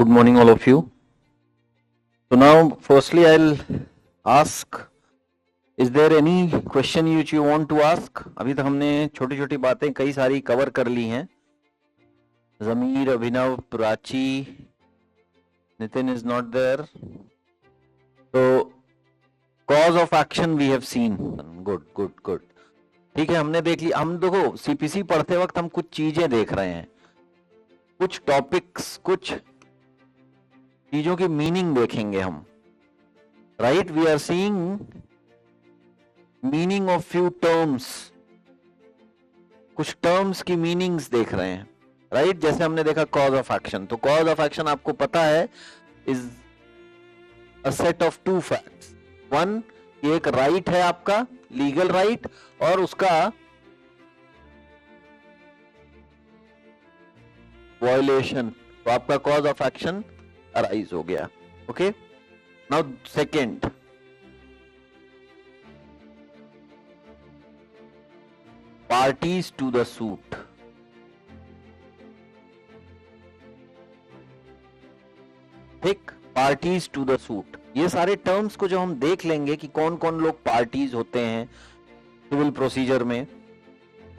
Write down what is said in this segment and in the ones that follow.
Good morning, all of you. So now, firstly, I'll ask, is there any question which you want to ask? अभी तक हमने छोटी छोटी बातें कई सारी कवर कर ली हैं. जमीर, अभिनव, Prachi, Nitin is not there. So cause of action we have seen. Good. ठीक है, हमने देख ली. हम देखो सीपीसी पढ़ते वक्त हम कुछ चीजें देख रहे हैं, कुछ टॉपिक्स, कुछ चीजों की मीनिंग देखेंगे हम. Right, we are seeing meaning of few terms. कुछ टर्म्स की मीनिंग्स देख रहे हैं. राइट, जैसे हमने देखा कॉज ऑफ एक्शन. तो कॉज ऑफ एक्शन आपको पता है is a set of two facts. One, एक राइट है आपका, लीगल राइट, और उसका वायलेशन, तो आपका कॉज ऑफ एक्शन अराइज हो गया. Okay, now second, parties to the suit. ठीक, पार्टीज टू द सूट. ये सारे टर्म्स को जो हम देख लेंगे कि कौन कौन लोग पार्टीज होते हैं सिविल प्रोसीजर में,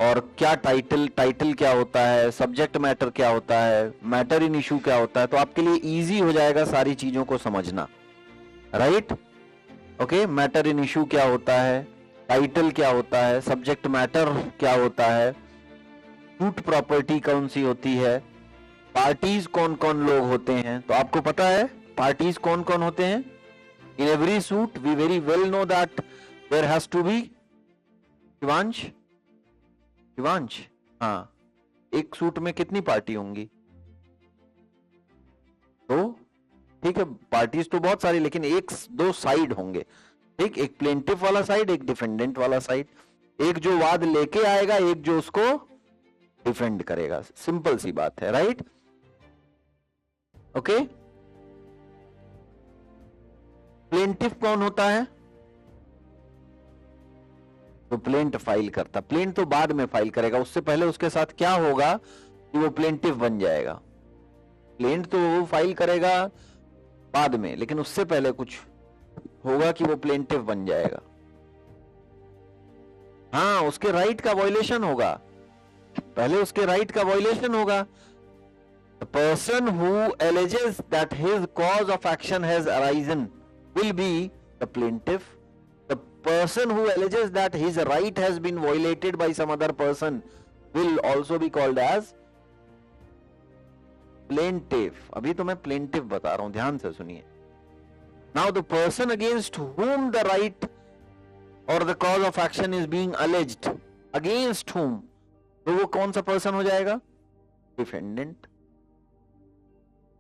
और क्या टाइटल क्या होता है, सब्जेक्ट मैटर क्या होता है, मैटर इन इशू क्या होता है, तो आपके लिए इजी हो जाएगा सारी चीजों को समझना. Right, okay, matter in issue क्या होता है, टाइटल क्या होता है, सब्जेक्ट मैटर क्या होता है, सूट प्रॉपर्टी कौन सी होती है, पार्टीज कौन कौन लोग होते हैं. तो आपको पता है पार्टीज कौन कौन होते हैं. In every suit we very well know that there has to be, Shivansh, हाँ, एक सूट में कितनी पार्टी होंगी? तो ठीक है, पार्टीज तो बहुत सारी, लेकिन एक दो साइड होंगे. ठीक, एक प्लेंटिफ वाला साइड, एक डिफेंडेंट वाला साइड. एक जो वाद लेके आएगा, एक जो उसको डिफेंड करेगा. सिंपल सी बात है. Right, okay. प्लेंटिफ कौन होता है? तो प्लेंट फाइल करता. प्लेंट तो बाद में फाइल करेगा, उससे पहले उसके साथ क्या होगा कि वो प्लेंटिफ बन जाएगा. प्लेंट तो वो फाइल करेगा बाद में, लेकिन उससे पहले कुछ होगा कि वो प्लेंटिफ बन जाएगा. हाँ, उसके राइट का वायलेशन होगा, पहले उसके राइट का वायलेशन होगा. The person who alleges that his cause of action has arisen will be the plaintiff. The person who alleges that his right has been violated by some other person will also be called as plaintiff. अभी तो मैं plaintiff बता रहा हूं, ध्यान से सुनिए. Now the person against whom the right or the cause of action is being alleged, against whom, तो वो कौन सा person हो जाएगा? Defendant.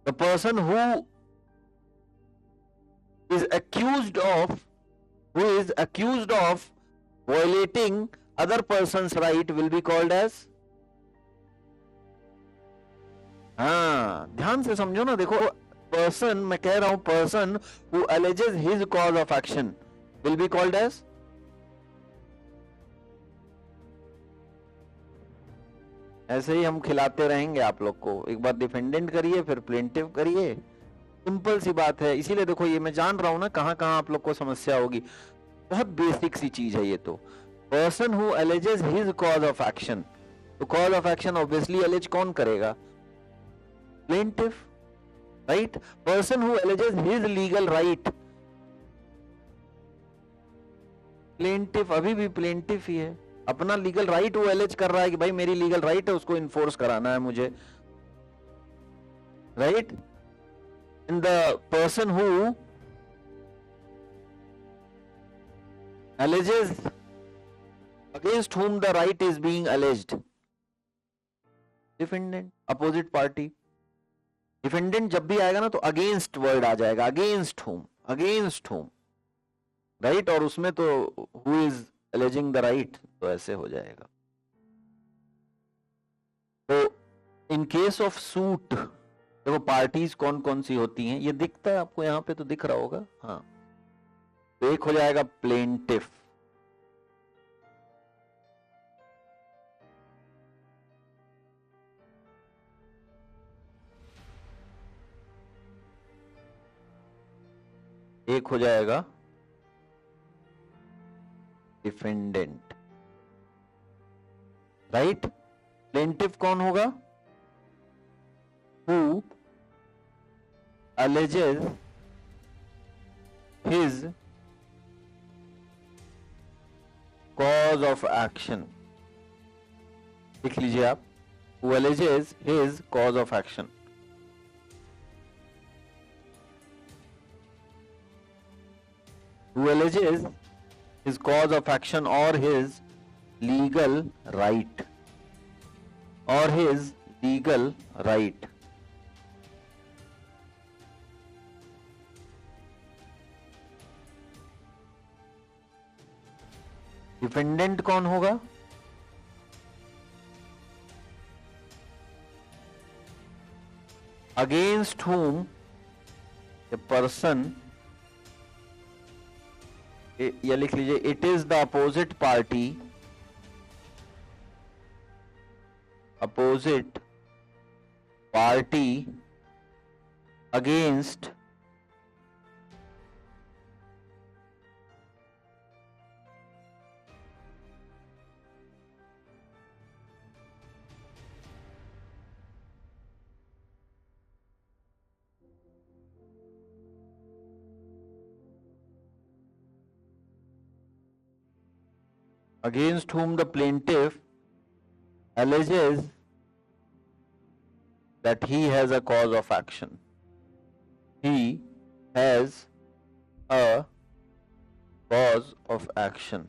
The person who is accused of violating other person's right will be called as, हाँ, ध्यान से समझो ना. देखो, पर्सन, मैं कह रहा हूं person who alleges his cause of action will be called as, ऐसे ही हम खिलाते रहेंगे आप लोग को. एक बार डिफेंडेंट करिए, फिर प्लेंटिफ करिए, सिंपल सी बात है. इसीलिए देखो, ये मैं जान रहा हूं ना कहां कहां आप लोग को समस्या होगी. बहुत बेसिक सी चीज है ये. तो person who alleges his cause of action, तो कॉज ऑफ एक्शन ऑब्वियसली एलिज कौन करेगा? Plaintiff. Right, person who alleges his legal right, plaintiff अभी भी प्लेंटिफ ही है. अपना लीगल राइट वो एलिज कर रहा है कि भाई मेरी लीगल राइट है, उसको इन्फोर्स कराना है मुझे. Right, in the person who alleges against whom the right is being alleged, defendant, opposite party. Defendant जब भी आएगा ना तो अगेंस्ट वर्ड आ जाएगा, अगेंस्ट whom, राइट, और उसमें तो who is alleging the right, तो ऐसे हो जाएगा. तो इन केस ऑफ सूट देखो पार्टीज कौन कौन सी होती हैं, ये दिखता है आपको यहां पे, तो दिख रहा होगा. हाँ, तो एक हो जाएगा प्लेंटिफ. एक हो जाएगा डिफेंडेंट, राइट। प्लेंटिफ कौन होगा? Who alleges his cause of action। लिख लीजिए आप, who alleges his cause of action। who alleges his cause of action or his legal right, or his legal right। Defendant कौन होगा? अगेंस्ट whom a person, या लिख लीजिए it is the opposite party, opposite party against against whom the plaintiff alleges that he has a cause of action। He has a cause of action।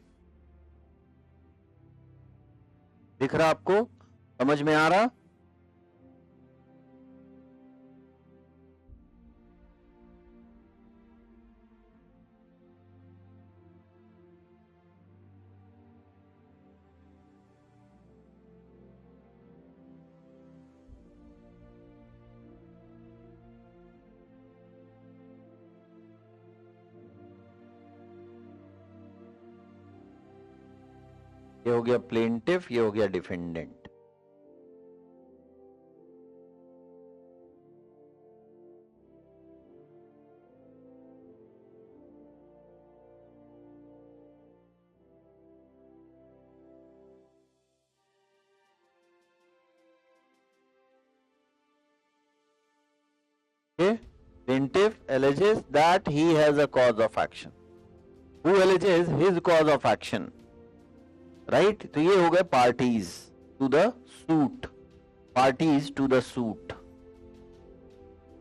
दिख रहा आपको? समझ में आ रहा? ये हो गया प्लेंटिफ, ये हो गया defendant. Plaintiff alleges that he has a cause of action। Who alleges his cause of action? Right. तो ये हो गए parties to the suit, parties to the suit.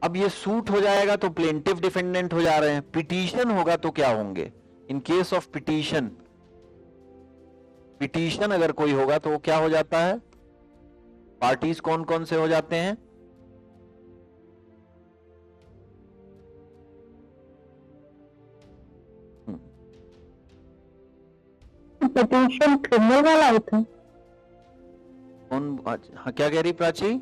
अब ये सूट हो जाएगा तो प्लेंटिफ डिफेंडेंट हो जा रहे हैं। पिटीशन होगा तो क्या होंगे? In case of petition, petition अगर कोई होगा तो वो क्या हो जाता है? पार्टीज कौन कौन से हो जाते हैं? पिटीशन क्रिमिनल वाला होता है। कौन? हाँ, क्या कह रही प्राची?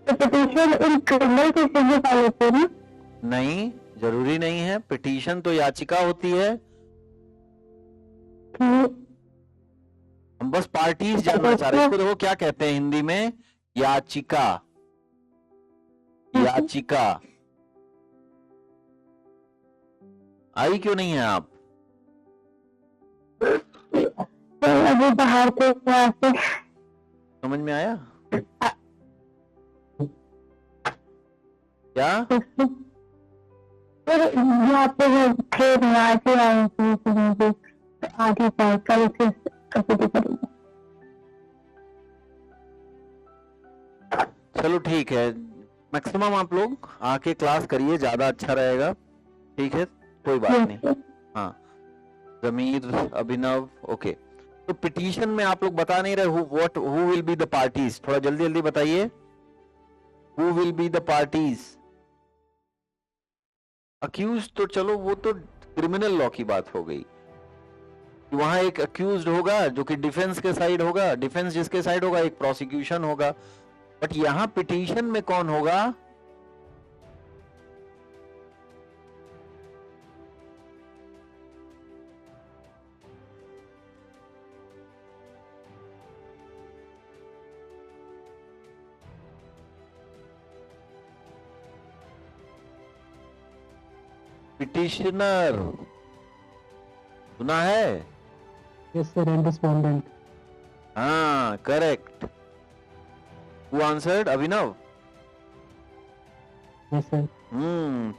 तो पिटीशन इन क्रिमिनल केसेस में फाइल होते हैं ना? नहीं, जरूरी नहीं है। पिटीशन तो याचिका होती है। हम बस पार्टीज जानना चाह रहे हैं। इसको देखो क्या कहते हैं हिंदी में? याचिका। याचिका आई क्यों नहीं है आप? अभी बाहर से समझ में आया क्या? यहाँ पे थे आधी साइकिल से करेंगे। चलो ठीक है, मैक्सिमम आप लोग आके क्लास करिए, ज्यादा अच्छा रहेगा। ठीक है, कोई बात नहीं। हाँ, जमीर, अभिनव, ओके। तो पिटीशन में आप लोग बता नहीं रहे who will be the parties. थोड़ा जल्दी जल्दी बताइए, who will be the parties. Accuse तो चलो वो तो क्रिमिनल लॉ की बात हो गई। वहां एक अक्यूज्ड होगा जो कि डिफेंस के साइड होगा, डिफेंस जिसके साइड होगा एक प्रोसिक्यूशन होगा। बट यहां पिटीशन में कौन होगा? पिटिशनर, सुना है? Yes, sir, and respondent. हाँ, correct. Who answered? Abhinav. Yes, sir.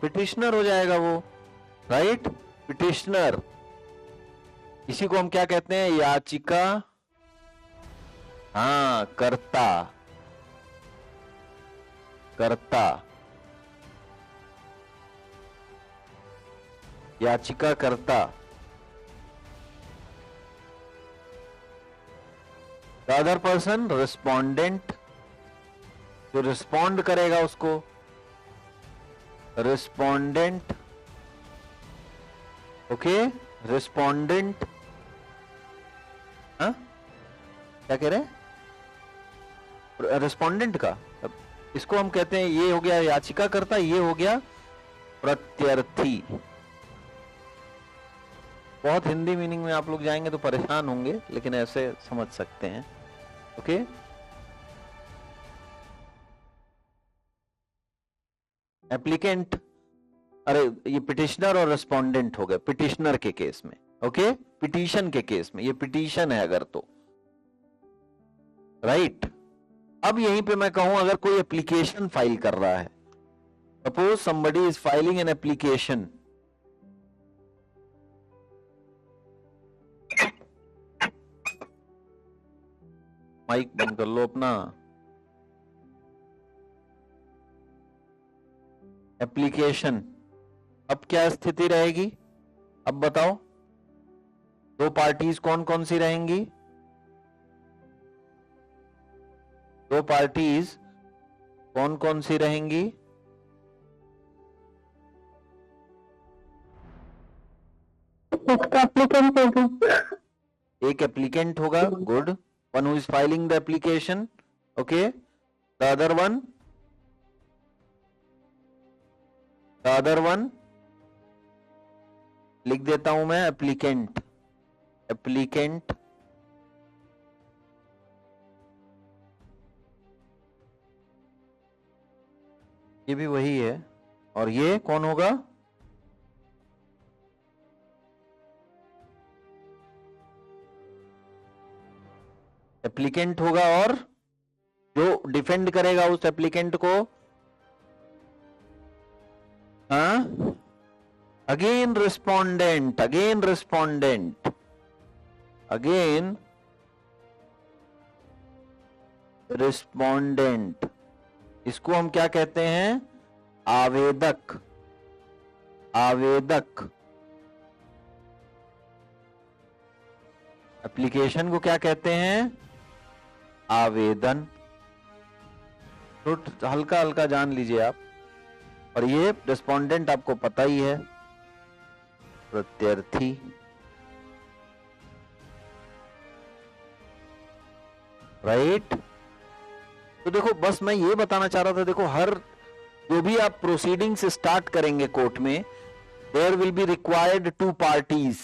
Petitioner हो जाएगा वो, राइट? पिटिशनर, इसी को हम क्या कहते हैं? याचिका, हाँ, कर्ता, कर्ता, याचिका कर्ता। द अदर पर्सन रिस्पोंडेंट, जो रिस्पॉन्ड करेगा उसको, रिस्पोंडेंट। Okay, respondent. हाँ, क्या कह रहे हैं? रिस्पोंडेंट का, इसको हम कहते हैं, ये हो गया याचिका कर्ता, ये हो गया प्रत्यर्थी। बहुत हिंदी मीनिंग में आप लोग जाएंगे तो परेशान होंगे, लेकिन ऐसे समझ सकते हैं। ओके, एप्लीकेंट, अरे ये पिटिशनर और रिस्पोंडेंट हो गए पिटिशनर के केस में। ओके, पिटीशन के केस में, ये पिटीशन है अगर तो, राइट। अब यहीं पे मैं कहूं, अगर कोई एप्लीकेशन फाइल कर रहा है, suppose somebody is filing an application, mike बंद कर लो अपना। एप्लीकेशन, अब क्या स्थिति रहेगी? अब बताओ, दो पार्टीज कौन कौन सी रहेंगी? दो पार्टीज कौन कौन सी रहेंगी? एप्लीकेंट होगा, एक एप्लीकेंट होगा, good, one who is filing the application. Okay, the other one, the other one लिख देता हूं मैं, एप्लीकेंट, एप्लीकेंट। ये भी वही है, और ये कौन होगा? एप्लीकेंट होगा, और जो डिफेंड करेगा उस एप्लीकेंट को, हाँ, again respondent, again respondent, again respondent. इसको हम क्या कहते हैं? आवेदक, आवेदक। एप्लीकेशन को क्या कहते हैं? आवेदन। तो हल्का हल्का जान लीजिए आप। और ये रिस्पोंडेंट आपको पता ही है, प्रत्यर्थी। राइट। तो देखो, बस मैं ये बताना चाह रहा था, देखो हर जो भी आप प्रोसीडिंग्स स्टार्ट करेंगे कोर्ट में, there will be required two parties,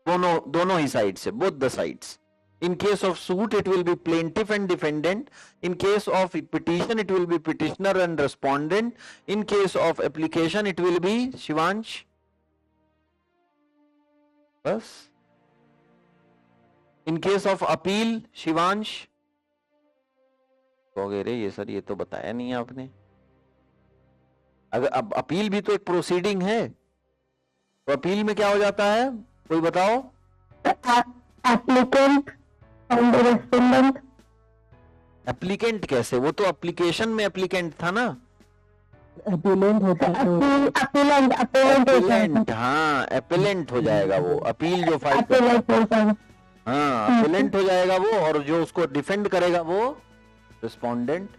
दोनों ही साइड से, both the sides. In case of suit, it will be plaintiff and defendant. In case of petition, it will be petitioner and respondent. In case of application, it will be Shivansh. बस. In case of appeal, Shivansh. कहोगे रे ये sir, ये तो बताया नहीं आपने। अगर अब अपील भी तो एक प्रोसीडिंग है, तो अपील में क्या हो जाता है, कोई बताओ? Applicant and respondent. एप्लीकेंट कैसे? वो तो एप्लीकेशन में एप्लीकेंट था ना। अपीलेंट होता है तो एपेलेंट, हाँ, एपेलेंट हो जाएगा वो, अपील जो फाइल कर, हाँ, एपेलेंट हो जाएगा वो, और जो उसको डिफेंड करेगा वो रिस्पोंडेंट।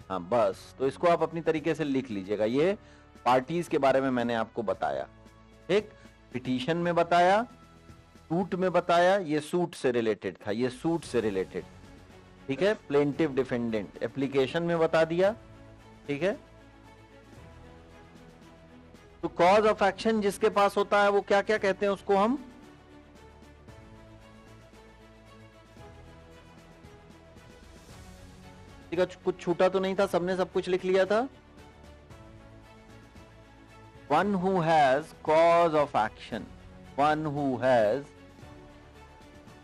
हाँ, बस। तो इसको आप अपनी तरीके से लिख लीजिएगा। ये पार्टीज के बारे में मैंने आपको बताया, ठीक। पिटीशन में बताया, सूट में बताया, ये सूट से रिलेटेड था, ये सूट से रिलेटेड, ठीक है। प्लेंटिफ डिफेंडेंट, एप्लीकेशन में बता दिया, ठीक है। तो कॉज ऑफ एक्शन जिसके पास होता है वो क्या क्या कहते हैं उसको हम? ठीक है, कुछ छूटा तो नहीं था? सबने सब कुछ लिख लिया था? one who has cause of action, one who has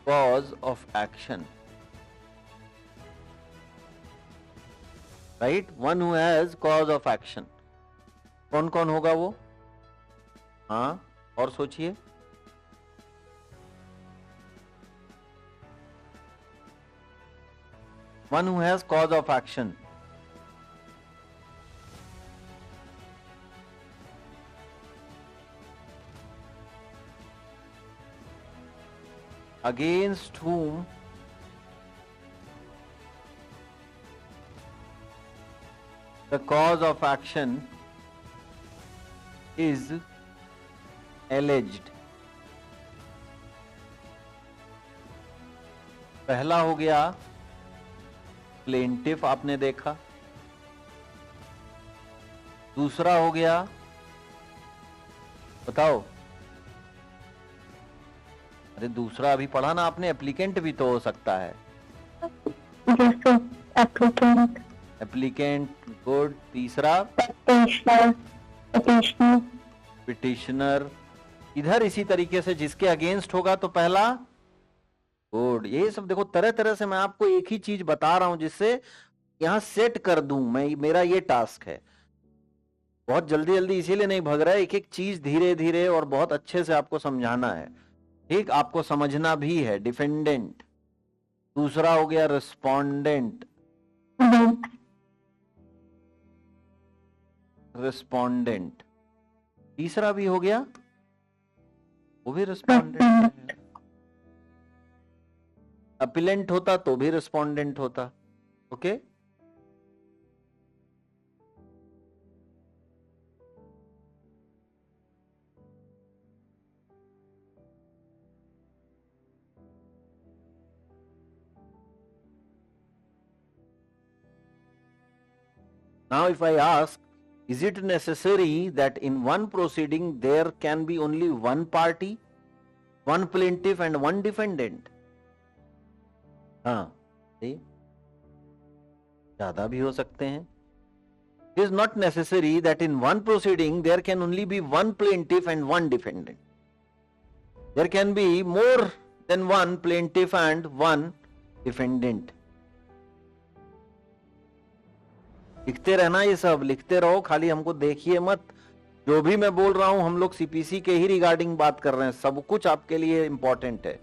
cause of action, right? One who has cause of action. कौन कौन होगा वो? हाँ, और सोचिए. One who has cause of action. Against whom the cause of action is alleged. पहला हो गया प्लेंटिफ, आपने देखा. दूसरा हो गया, बताओ. अरे दूसरा अभी पढ़ा ना आपने, एप्लीकेंट भी तो हो सकता है. जैसे एप्लीकेंट, एप्लीकेंट, गुड. तीसरा petitioner, petitioner, पिटिशनर. इधर इसी तरीके से जिसके अगेंस्ट होगा तो पहला गुड. ये सब देखो, तरह तरह से मैं आपको एक ही चीज बता रहा हूं जिससे यहां सेट कर दूं मैं. मेरा ये टास्क है. बहुत जल्दी जल्दी इसीलिए नहीं भग रहा है, एक एक चीज धीरे धीरे और बहुत अच्छे से आपको समझाना है. ठीक, आपको समझना भी है. डिफेंडेंट. दूसरा हो गया रिस्पोंडेंट. रिस्पोंडेंट. तीसरा भी हो गया, वो भी रिस्पोंडेंट है. अपीलेंट होता तो भी रिस्पोंडेंट होता. Okay. Now if I ask, is it necessary that in one proceeding there can be only one party, one plaintiff and one defendant? हाँ, ज्यादा भी हो सकते हैं. It is not necessary that in one proceeding there can only be one plaintiff and one defendant. There can be more than one plaintiff and one defendant. लिखते रहना, ये सब लिखते रहो, खाली हमको देखिए मत. जो भी मैं बोल रहा हूं हम लोग सीपीसी के ही रिगार्डिंग बात कर रहे हैं. सब कुछ आपके लिए इंपॉर्टेंट है.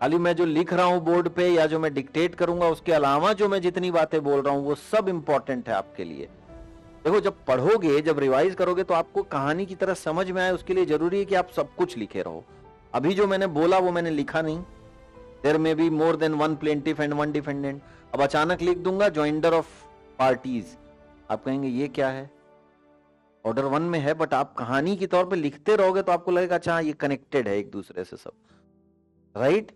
खाली मैं जो लिख रहा हूं बोर्ड पे या जो मैं डिक्टेट करूंगा उसके अलावा जो मैं जितनी बातें बोल रहा हूं वो सब इंपॉर्टेंट है आपके लिए. देखो, जब पढ़ोगे, जब रिवाइज करोगे तो आपको कहानी की तरह समझ में आए, उसके लिए जरूरी है कि आप सब कुछ लिखे रहो. अभी जो मैंने बोला वो मैंने लिखा नहीं. There may be more than one plaintiff and one defendant. अब अचानक लिख दूंगा जॉइंडर ऑफ पार्टीज. आप कहेंगे ये क्या है? ऑर्डर 1 में है, बट आप कहानी के तौर पे लिखते रहोगे तो आपको लगेगा अच्छा ये कनेक्टेड है एक दूसरे से सब. Right?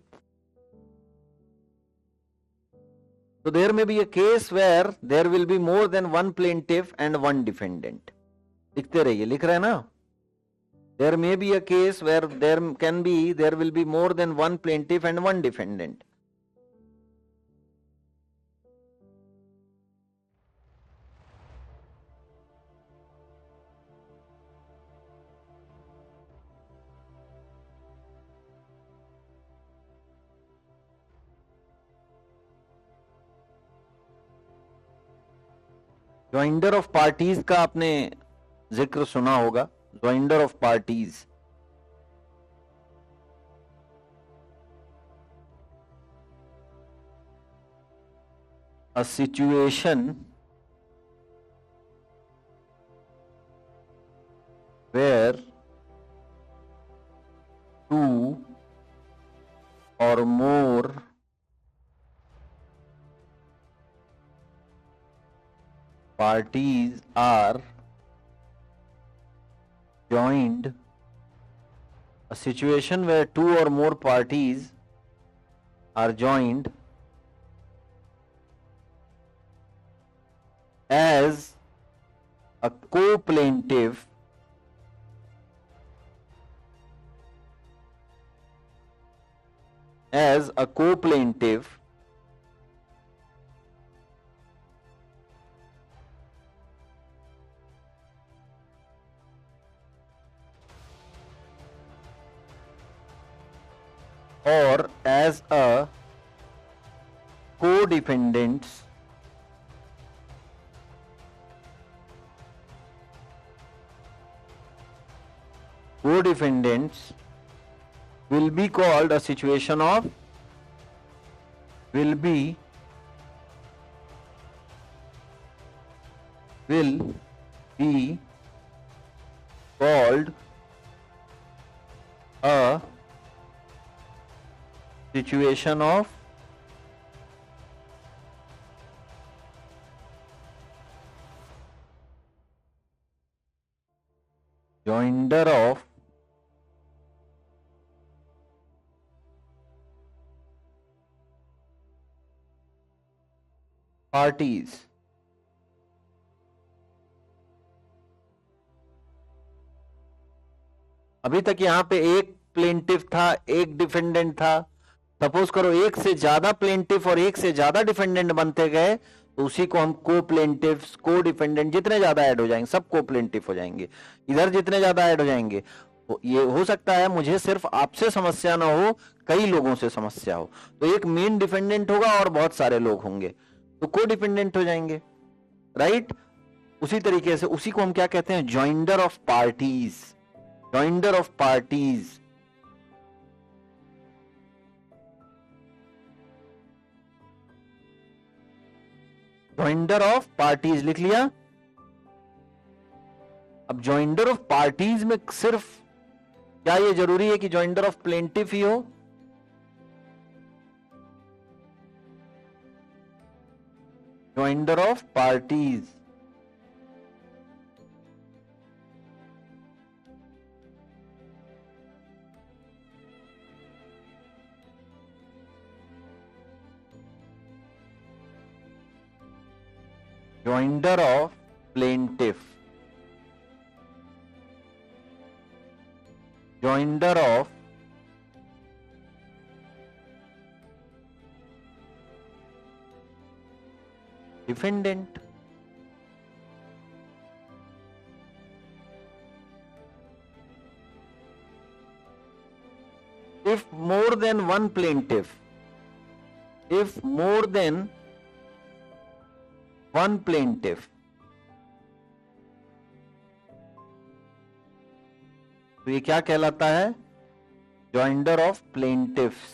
So there may be a case where there will be more than one plaintiff and one defendant. लिखते रहिए, लिख रहे हैं ना? There may be a case where there will be more than one plaintiff and one defendant. Joinder of parties का आपने जिक्र सुना होगा. Joinder of parties, a situation where two or more parties are joined. A situation where two or more parties are joined as a co-plaintiff or as a co-defendants will be called a situation of will be called a situation of joinder of parties. अभी तक यहां पे एक plaintiff था, एक defendant था। Suppose करो एक से ज्यादा प्लेंटिफ और एक से ज्यादा डिफेंडेंट बनते गए तो उसी को हम को प्लेंटिफ, को डिफेंडेंट जितने ज्यादा ऐड हो जाएंगे सब को प्लेंटिफ हो जाएंगे। इधर जितने ज्यादा ऐड हो जाएंगे, ये हो सकता है मुझे सिर्फ आपसे समस्या ना हो, कई लोगों से समस्या हो, तो एक मेन डिफेंडेंट होगा और बहुत सारे लोग होंगे तो को डिपेंडेंट हो जाएंगे, राइट। उसी तरीके से उसी को हम क्या कहते हैं, joinder of parties. Joinder of parties joinder of parties लिख लिया। अब जॉइंडर ऑफ पार्टीज में सिर्फ क्या ये जरूरी है कि जॉइंडर ऑफ प्लेंटिफ ही हो? Joinder of parties joinder of plaintiff, joinder of defendant, if more than one plaintiff, if more than one plaintiff, तो ये क्या कहलाता है, joinder of plaintiffs.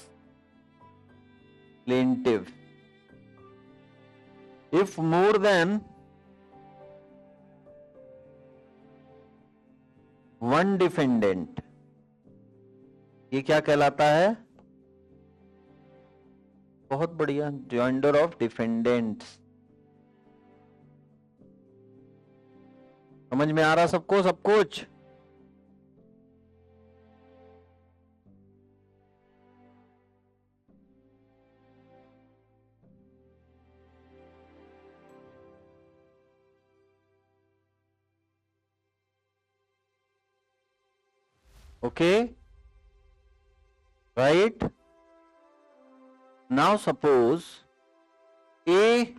Plaintiff if more than one defendant, ये क्या कहलाता है, बहुत बढ़िया, जॉइंडर ऑफ डिफेंडेंट्स। समझ में आ रहा सबको सब कुछ? Okay, right? Now suppose A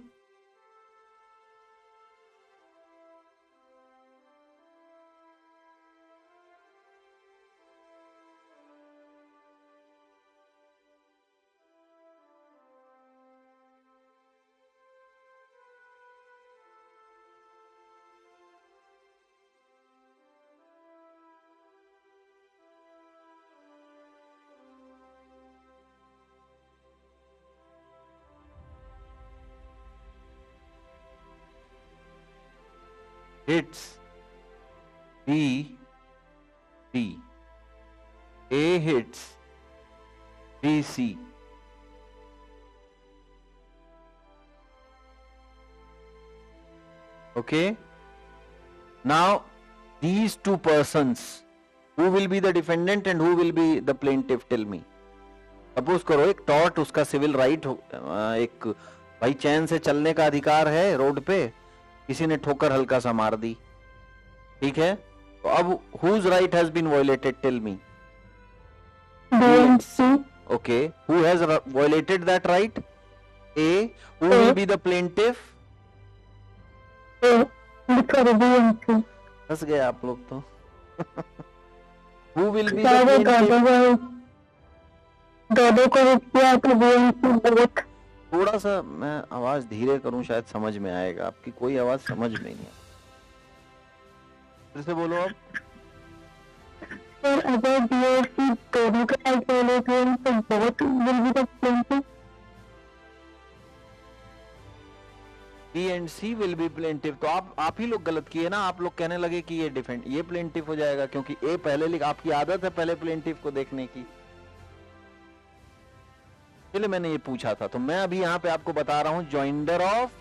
hits B D, A hits B C, okay. Now these two persons, who will be the defendant and who will be the plaintiff, tell me. Suppose करो एक tort, उसका civil right हो, एक भाई चैन से चलने का अधिकार है रोड पे, किसी ने ठोकर हल्का सा मार दी, ठीक है, तो अब whose right has been violated, tell me. B and C. Okay, who has violated that right? A. Who will be the plaintiff? A. Because B and C. फंस गए आप लोग तो। Who will be the Sorry, plaintiff? दोनों को hit किया तो BNC बहुत। थोड़ा सा मैं आवाज धीरे करूं, शायद समझ में आएगा। आपकी कोई आवाज समझ में नहीं है, फिर से बोलो आप। सर अगर बीएनसी दोनों के साइड से ले तो बहुत will be the plaintiff. B and C will be plaintiff. तो आप ही लोग गलत किए ना, आप लोग कहने लगे कि ये डिफेंड, ये प्लेंटिव हो जाएगा क्योंकि ए पहले लिख। आपकी आदत है पहले प्लेंटिव को देखने की, इसलिए मैंने ये पूछा था। तो मैं अभी यहां पे आपको बता रहा हूं जॉइंडर ऑफ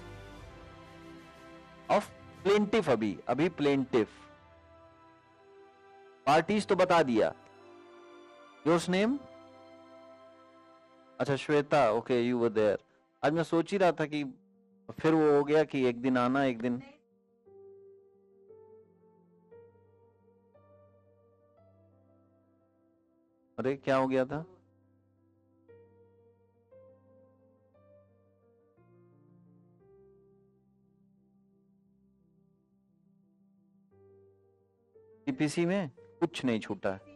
प्लेंटिव। अभी प्लेंटिव पार्टीज तो बता दिया। Yours name? अच्छा Shweta, okay you were there. आज मैं सोच ही रहा था कि फिर वो हो गया कि एक दिन आना एक दिन। अरे क्या हो गया था? सीपीसी में कुछ नहीं छूटा है।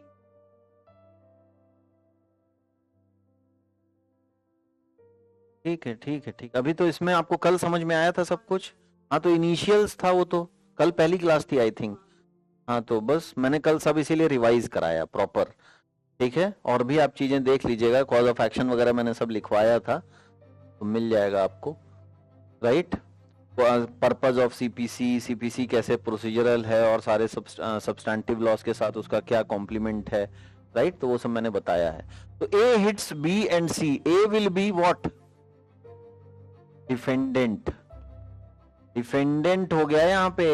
ठीक है ठीक है ठीक। अभी तो इसमें आपको कल समझ में आया था सब कुछ। हाँ तो इनिशियल्स था वो, तो कल पहली क्लास थी आई थिंक। हाँ तो बस मैंने कल सब इसीलिए रिवाइज कराया प्रॉपर। ठीक है, और भी आप चीजें देख लीजिएगा, कॉज ऑफ एक्शन वगैरह मैंने सब लिखवाया था, तो मिल जाएगा आपको। Right, purpose of CPC, CPC कैसे प्रोसीजरल है और सारे सब्सटैंटिव लॉस के साथ उसका क्या कॉम्प्लीमेंट है। राइट, तो वो सब मैंने बताया है। तो A hits B and C, A will be what? Defendant. Defendant हो गया यहां पे,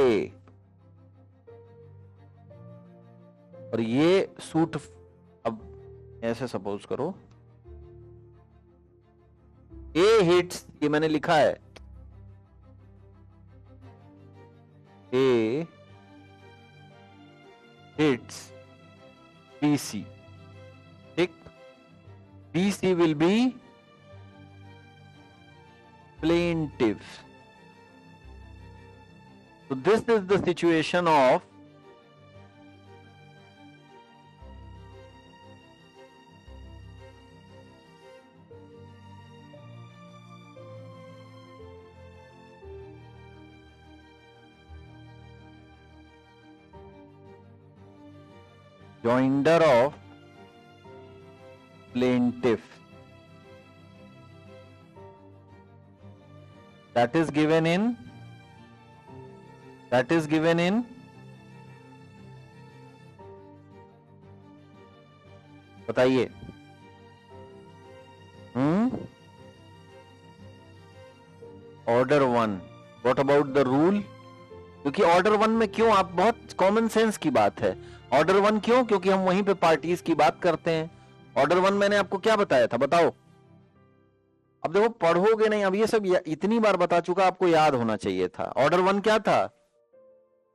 और ये सूट। अब ऐसे सपोज करो ए हिट्स, ये मैंने लिखा है ए हिट्स बीसी। ठीक, BC will be plaintiff. So this is the situation of joinder of plaintiff. That is given in बताइए। Order 1। What about the rule? क्योंकि ऑर्डर 1 में क्यों, आप बहुत कॉमन सेंस की बात है। ऑर्डर 1 क्यों? क्योंकि हम वहीं पे पार्टीज की बात करते हैं। ऑर्डर 1 मैंने आपको क्या बताया था, बताओ। अब देखो पढ़ोगे नहीं, अब ये सब इतनी बार बता चुका, आपको याद होना चाहिए था। ऑर्डर 1 क्या था?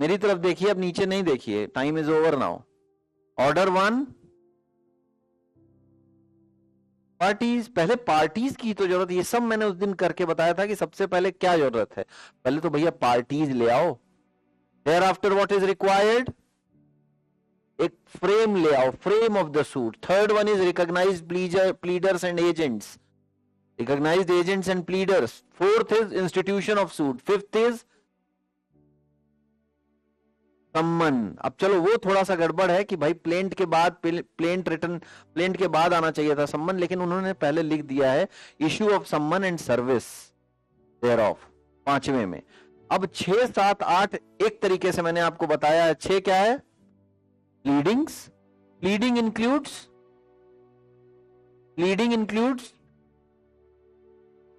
मेरी तरफ देखिए, अब नीचे नहीं देखिए, time is over now. Order 1 parties. पहले पार्टीज की तो जरूरत, ये सब मैंने उस दिन करके बताया था कि सबसे पहले क्या जरूरत है। पहले तो भैया पार्टीज ले आओ। Thereafter what is required? एक फ्रेम ले आओ, frame of the suit. Third one is recognized pleaders and agents, recognized agents and pleaders. Fourth is institution of suit. Fifth is सम्मन। अब चलो वो थोड़ा सा गड़बड़ है कि भाई प्लेंट के बाद, प्लेंट रिटर्न, प्लेंट के बाद आना चाहिए था सम्मन, लेकिन उन्होंने पहले लिख दिया है इश्यू ऑफ सम्मन एंड सर्विस देयर ऑफ, 5वें में। अब 6, 7, 8 एक तरीके से मैंने आपको बताया है। 6 क्या है? प्लीडिंग्स। Pleading includes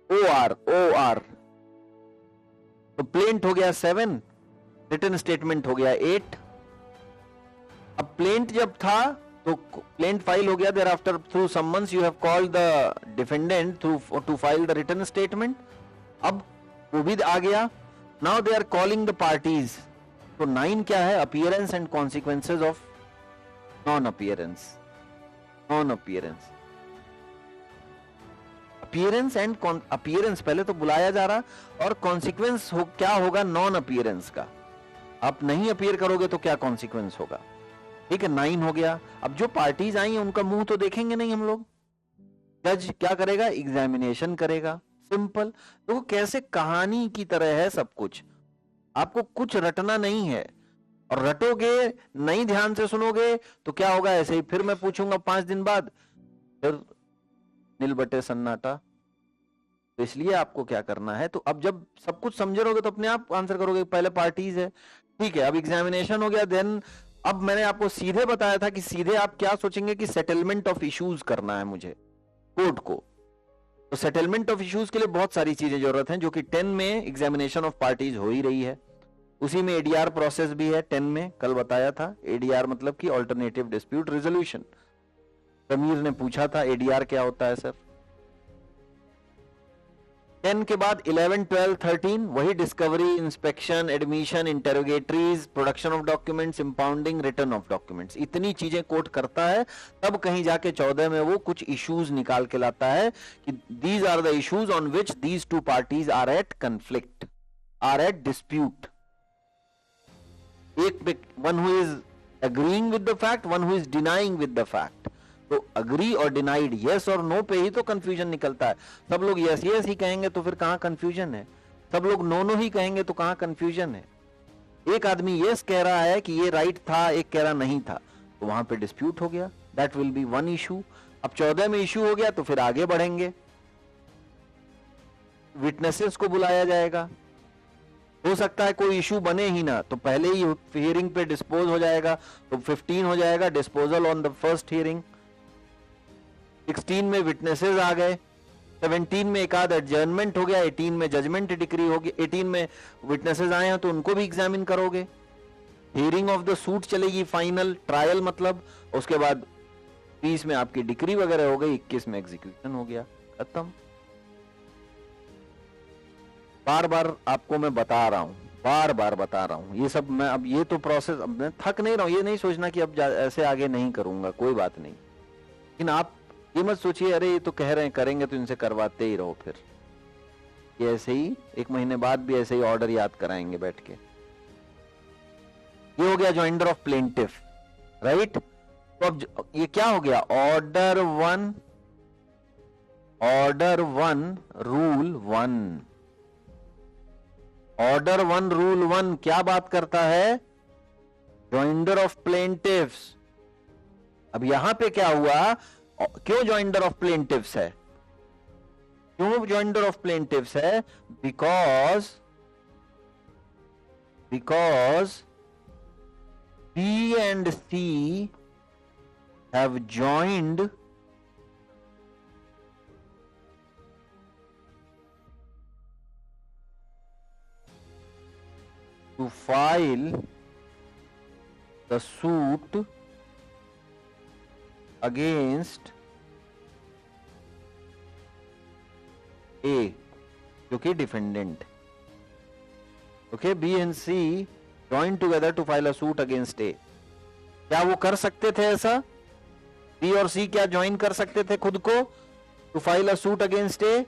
OR। तो प्लेंट हो गया 7, रिटन स्टेटमेंट हो गया 8। अब प्लेंट जब था तो प्लेंट फाइल हो गया, there after through summons you have called the defendant through to file the written statement. अब वो भी आ गया। Now they are calling the parties. तो 9 क्या है? Appearance and consequences of non appearance. Appearance and appearance पहले तो बुलाया जा रहा, और कॉन्सिक्वेंस क्या होगा नॉन अपीयरेंस का। आप नहीं अपीयर करोगे तो क्या कॉन्सिक्वेंस होगा। ठीक है, 9 हो गया। अब जो पार्टीज आई हैं उनका मुंह तो देखेंगे नहीं हम लोग, जज क्या करेगा, एग्जामिनेशन करेगा, सिंपल। तो कैसे कहानी की तरह है सब कुछ, आपको कुछ रटना नहीं है, और रटोगे नहीं, ध्यान से सुनोगे तो क्या होगा, ऐसे ही फिर मैं पूछूंगा 5 दिन बाद, फिर नील बटे सन्नाटा। तो इसलिए आपको क्या करना है, तो अब जब सब कुछ समझ रहोगे तो अपने आप आंसर करोगे। पहले पार्टीज है, ठीक है, अब एग्जामिनेशन हो गया, देन अब मैंने आपको सीधे बताया था कि सीधे आप क्या सोचेंगे कि सेटलमेंट ऑफ इश्यूज करना है मुझे कोर्ट को। तो सेटलमेंट ऑफ इश्यूज के लिए बहुत सारी चीजें जरूरत हैं, जो कि 10 में एग्जामिनेशन ऑफ पार्टीज हो ही रही है। उसी में एडीआर प्रोसेस भी है 10 में, कल बताया था। एडीआर मतलब कि ऑल्टरनेटिव डिस्प्यूट रेजोल्यूशन। समीर ने पूछा था एडीआर क्या होता है सर। 10 के बाद 11, 12, 13 वही discovery, inspection, admission, interrogatories, production of documents, impounding, return of documents, इतनी चीजें कोर्ट करता है। तब कहीं जाके 14 में वो कुछ इश्यूज निकाल के लाता है कि these are the issues on which these two parties are at conflict, are at dispute. एक one who is agreeing with the fact, one who is denying with the fact. तो अग्री और denied, yes और no पे ही तो confusion निकलता है। सब लोग यस यस ही कहेंगे तो फिर कहां कंफ्यूजन है, सब लोग नो नो ही कहेंगे तो कहां कंफ्यूजन है। एक आदमी यस कह रहा है कि ये राइट था, एक कह रहा नहीं था, तो वहां पे डिस्प्यूट हो गया, that will be one issue. अब 14 में इशू हो गया तो फिर आगे बढ़ेंगे, विटनेसेस को बुलाया जाएगा। हो सकता है कोई इशू बने ही ना, तो पहले ही हियरिंग पे डिस्पोज हो जाएगा, तो 15 हो जाएगा disposal on the first hearing. 16 में विटनेसेस आ गए, 17 में एक आध एडजर्नमेंट हो गया, 18 में जजमेंट डिक्री होगी, 18 में विटनेसेस आए हैं तो उनको भी एग्जामिन करोगे। हियरिंग ऑफ द सूट चलेगी, फाइनल ट्रायल मतलब। उसके बाद 20 में आपकी डिक्री वगैरह हो गई, 21 में एग्जीक्यूशन हो गया, खत्म। बार बार आपको मैं बता रहा हूं, बार बार बता रहा हूं ये सब। मैं अब ये तो प्रोसेस, अब मैं थक नहीं रहा हूं, ये नहीं सोचना कि अब ऐसे आगे नहीं करूंगा, कोई बात नहीं। लेकिन आप ये मत सोचिए अरे ये तो कह रहे हैं करेंगे तो इनसे करवाते ही रहो, फिर ये ऐसे ही 1 महीने बाद भी ऐसे ही ऑर्डर याद कराएंगे बैठ के। ये हो गया जॉइंडर ऑफ प्लेंटिफ, राइट। तो अब ये क्या हो गया, ऑर्डर 1 रूल 1। ऑर्डर 1 रूल 1 क्या बात करता है, जॉइंडर ऑफ प्लेंटिफ्स। अब यहां पे क्या हुआ, क्यों जॉइंडर ऑफ प्लेंटिफ्स है, क्यों जॉइंडर ऑफ प्लेंटिफ्स है, because B and C have joined to file the suit against A, जो कि defendant. Okay, B and C join together to file a suit against A। क्या वो कर सकते थे ऐसा, B और C क्या ज्वाइन कर सकते थे खुद को to file a suit against A?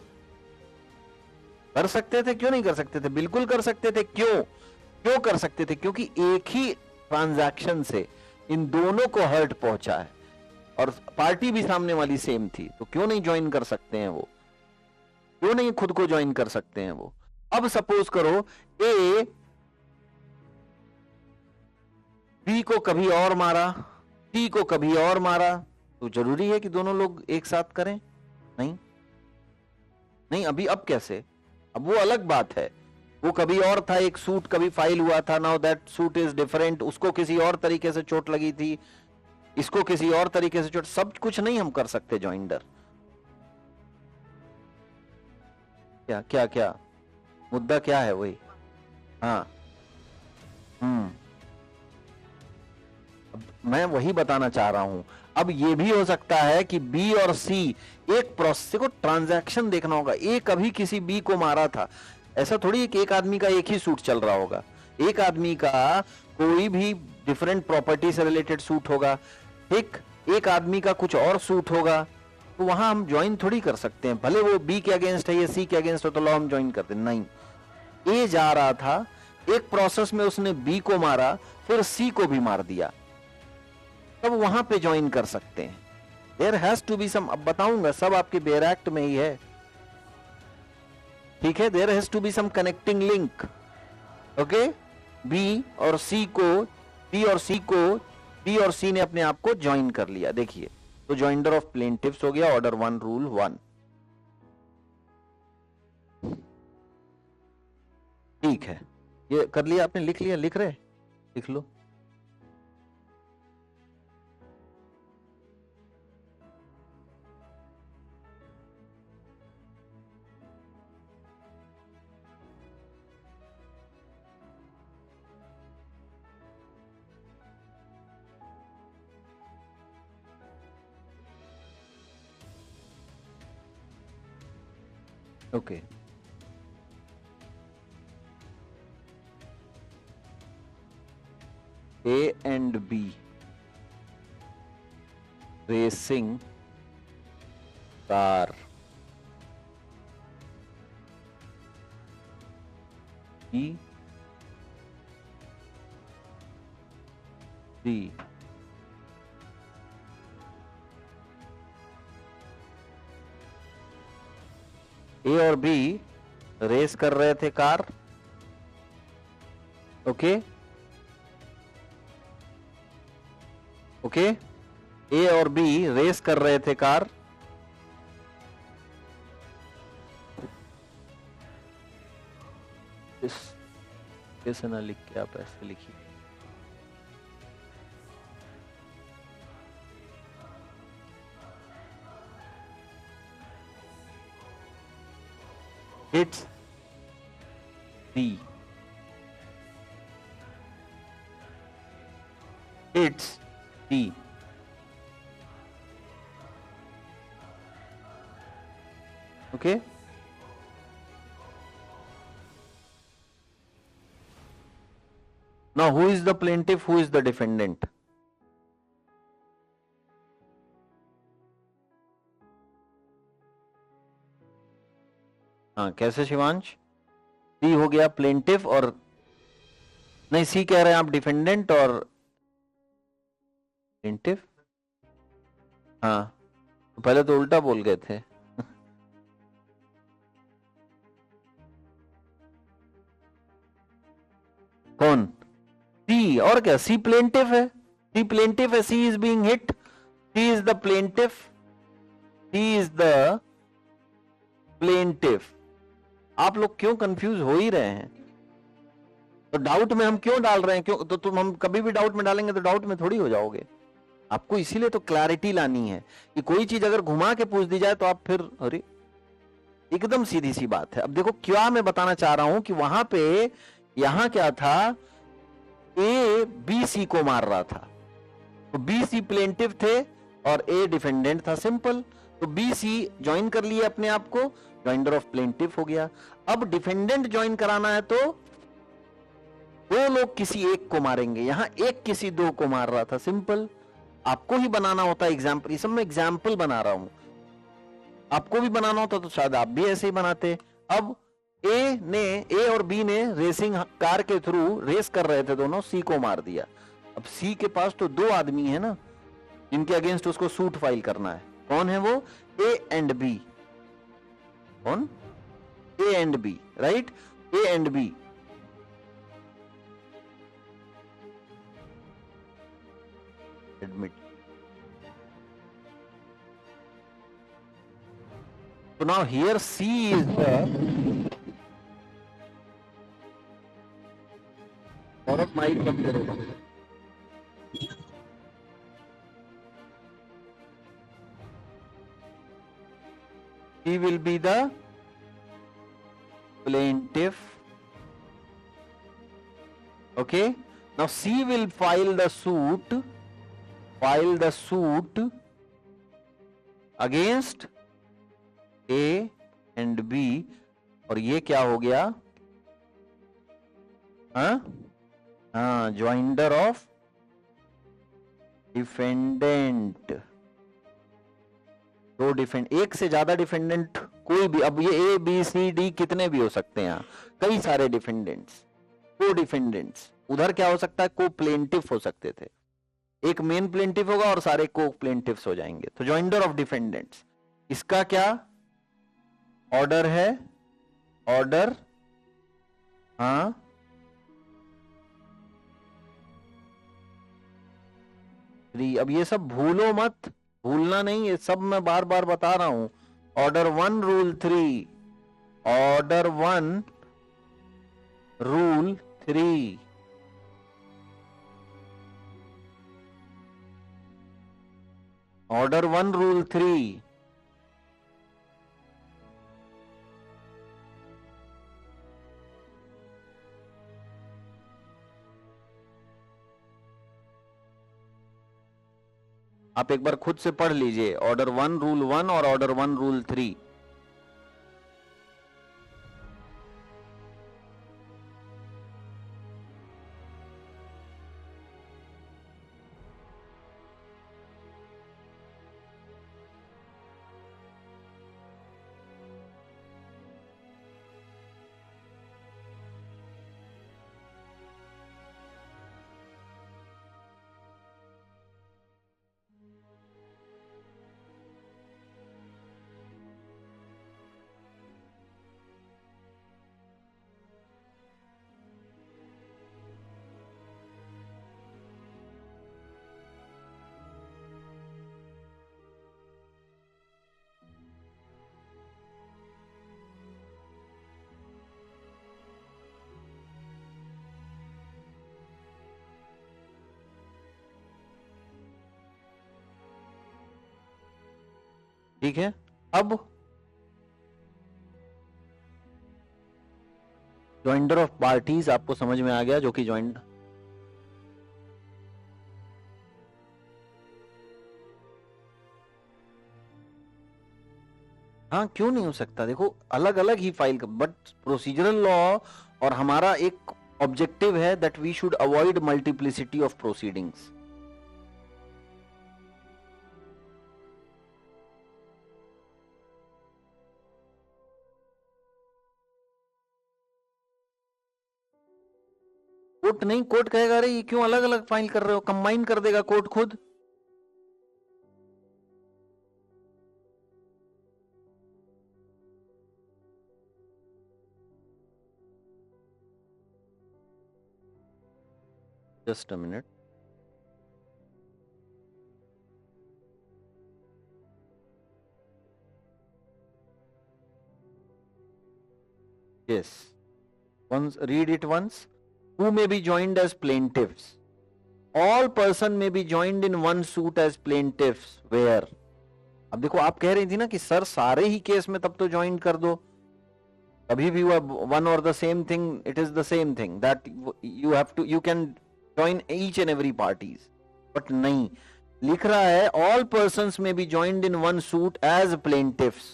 कर सकते थे, क्यों नहीं कर सकते थे, बिल्कुल कर सकते थे। क्यों कर सकते थे, क्योंकि एक ही ट्रांजैक्शन से इन दोनों को हर्ट पहुंचा है और पार्टी भी सामने वाली सेम थी, तो क्यों नहीं ज्वाइन कर सकते हैं वो, क्यों नहीं खुद को ज्वाइन कर सकते हैं वो। अब सपोज करो ए बी को कभी और मारा, सी को कभी और मारा, तो जरूरी है कि दोनों लोग एक साथ करें? नहीं, अभी अब कैसे, अब वो अलग बात है। वो कभी और था, एक सूट कभी फाइल हुआ था, now that suit is different, उसको किसी और तरीके से चोट लगी थी, इसको किसी और तरीके से चोट, सब कुछ नहीं हम कर सकते जॉइंडर। क्या मुद्दा क्या है वही, हाँ मैं वही बताना चाह रहा हूं। अब ये भी हो सकता है कि बी और सी एक प्रोसेस को ट्रांजैक्शन देखना होगा, ए कभी किसी बी को मारा था, ऐसा थोड़ी है कि एक आदमी का एक ही सूट चल रहा होगा, एक आदमी का कोई भी डिफरेंट प्रॉपर्टी से रिलेटेड सूट होगा, ठीक, एक आदमी का कुछ और सूट होगा, तो वहां हम ज्वाइन थोड़ी कर सकते हैं, भले वो बी के अगेंस्ट है या सी के अगेंस्ट हो तो लो हम ज्वाइन करते नहीं। ए जा रहा था, एक प्रोसेस में उसने बी को मारा, फिर सी को भी मार दिया, तब वहां पे ज्वाइन कर सकते हैं। There has to be some, अब बताऊंगा, सब आपके बेयर एक्ट में ही है, ठीक है। There has to be some connecting link, okay. B और सी ने अपने आप को ज्वाइन कर लिया, देखिए, तो जॉइंडर ऑफ प्लेंटिव्स हो गया, ऑर्डर 1 रूल 1, ठीक है। ये कर लिया आपने, लिख लिया, लिख रहे, लिख लो। Okay, A and B racing car, B, C, A और B रेस कर रहे थे कार, ओके ओके। ए और बी रेस कर रहे थे कार, कैसे ना लिख के आप ऐसे लिखिए, hits C, hits C, okay. Now who is the plaintiff, who is the defendant? हाँ, कैसे शिवांश? सी हो गया प्लेंटिफ, और नहीं, सी कह रहे हैं आप डिफेंडेंट और प्लेंटिफ, हाँ, तो पहले तो उल्टा बोल गए थे। कौन? सी, और क्या, सी प्लेंटिफ है, सी प्लेंटिफ है, C is being hit, C is the plaintiff, C is the plaintiff. आप लोग क्यों कंफ्यूज हो ही रहे हैं? तो डाउट में हम क्यों डाल रहे हैं? क्यों? तो तुम, हम कभी भी डाउट में डालेंगे तो डाउट में थोड़ी हो जाओगे। आपको इसीलिए तो क्लैरिटी लानी है कि कोई चीज अगर घुमा के पूछ दी जाए तो आप फिर, अरे एकदम सीधी सी बात है। अब देखो क्या मैं बताना चाह रहा हूं कि वहां पे, यहां क्या था, ए बी सी को मार रहा था, तो बी सी प्लेंटिव थे और ए डिफेंडेंट था, सिंपल। तो बी सी ज्वाइन कर लिए अपने आप को, ज्वाइंडर ऑफ प्लेंटिव हो गया। अब डिफेंडेंट ज्वाइन कराना है तो दो लोग किसी एक को मारेंगे, यहां एक किसी दो को मार रहा था, सिंपल। आपको ही बनाना होता है एग्जाम्पल, ये सब मैं एग्जाम्पल बना रहा हूं, आपको भी बनाना होता तो शायद आप भी ऐसे ही बनाते। अब ए और बी ने रेसिंग कार के थ्रू रेस कर रहे थे दोनों, सी को मार दिया। अब सी के पास तो दो आदमी है ना जिनके अगेंस्ट उसको सूट फाइल करना है। कौन है वो? A and B. कौन? A and B, right, A and B. Admit. So now here C is the और माइक बंद करो। C will be the plaintiff. Okay. Now C will file the suit against A and B, और ये क्या हो गया? हाँ, joinder of defendant. दो एक से ज्यादा डिफेंडेंट कोई भी, अब ये ए बी सी डी कितने भी हो सकते हैं, यहाँ कई सारे डिफेंडेंट्स, को डिफेंडेंट्स। उधर क्या हो सकता है? को प्लेंटिफ हो सकते थे, एक मेन प्लेंटिफ होगा और सारे को प्लेंटिफ्स हो जाएंगे। तो जॉइंडर ऑफ डिफेंडेंट्स, इसका क्या ऑर्डर है? ऑर्डर, हाँ, अब ये सब भूलो मत, भूलना नहीं, ये सब मैं बार बार बता रहा हूं। Order 1 rule 3, order 1 rule 3, order 1 rule 3। आप एक बार खुद से पढ़ लीजिए, ऑर्डर 1 रूल 1 और ऑर्डर 1 रूल 3। ठीक है, अब जॉइंडर ऑफ पार्टीज आपको समझ में आ गया, जो कि जॉइंट, हाँ क्यों नहीं हो सकता? देखो अलग अलग ही फाइल, बट प्रोसीजरल लॉ और हमारा एक ऑब्जेक्टिव है that we should avoid multiplicity of proceedings. Court नहीं, कोर्ट कहेगा अरे ये क्यों अलग अलग फाइल कर रहे हो, कंबाइन कर देगा कोर्ट खुद। Just a minute, yes, once read it once. Who may be joined as plaintiffs? All person may be joined in one suit as plaintiffs. Where? अब देखो आप कह रही थी ना कि सर सारे ही केस में तब तो ज्वाइन कर दो, कभी भी वन और the same thing, it is the same thing that you have to, you can join each and every parties. But नहीं, लिख रहा है ऑल पर्सन्स में be joined in one suit as plaintiffs.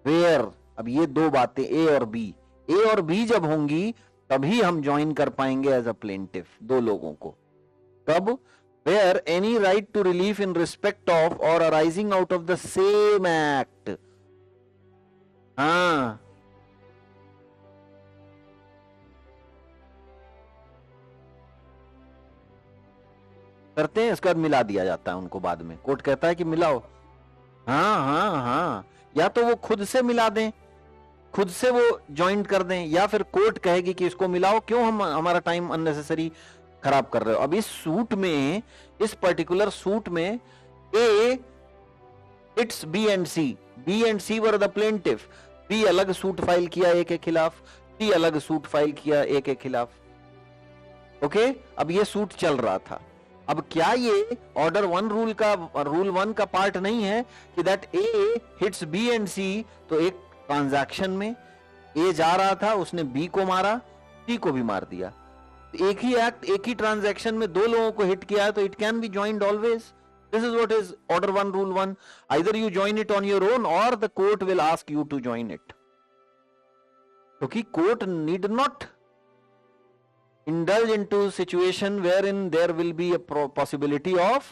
Where? अब ये दो बातें ए और बी, ए और बी जब होंगी तभी हम ज्वाइन कर पाएंगे एज अ प्लेंटिफ दो लोगों को। कब? Where any right to relief in respect of और arising out of the same act. हाँ, करते हैं, इसके बाद मिला दिया जाता है उनको, बाद में कोर्ट कहता है कि मिलाओ। हाँ हाँ हाँ, या तो वो खुद से मिला दें, खुद से वो ज्वाइंट कर दें, या फिर कोर्ट कहेगी कि इसको मिलाओ, क्यों हम हमारा टाइम अननेसेसरी खराब कर रहे हो। अब इस सूट में, इस पर्टिकुलर सूट में A hits B and C, B and C were the plaintiff. B अलग सूट फाइल किया ए के खिलाफ, सी अलग सूट फाइल किया ए के खिलाफ। ओके, अब ये सूट चल रहा था। अब क्या ये ऑर्डर 1 रूल का, रूल 1 का पार्ट नहीं है कि that A hits B and C? तो एक ट्रांजैक्शन में ए जा रहा था, उसने बी को मारा, सी को भी मार दिया, एक ही एक्ट, एक ही ट्रांजैक्शन में दो लोगों को हिट किया है, तो it can be joined always. This is what is order 1 rule 1। Either you join it on your own और the court will ask you to join it, क्योंकि court need not indulge into situation wherein there will be a possibility of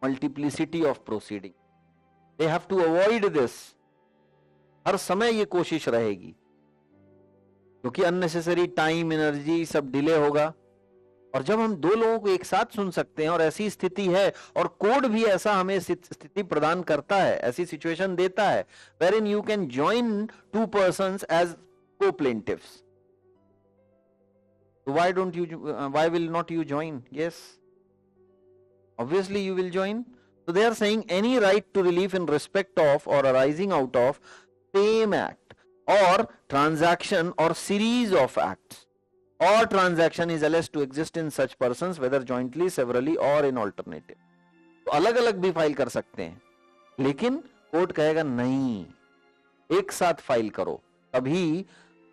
multiplicity of proceeding. They have to avoid this. हर समय ये कोशिश रहेगी, क्योंकि unnecessary time, energy सब delay होगा। और जब हम दो लोगों को एक साथ सुन सकते हैं और ऐसी स्थिति है और कोड भी ऐसा हमें स्थिति प्रदान करता है, ऐसी सिचुएशन देता है wherein you can join two persons as co-plaintiffs. So why will not you join? Yes, obviously you will join. So they are saying any right to relief in respect of or arising out of same act or transaction or series of acts or transaction is alleged to exist in such persons whether jointly, severally or in alternative. तो अलग अलग भी file कर सकते हैं, लेकिन court कहेगा नहीं, एक साथ फाइल करो, तभी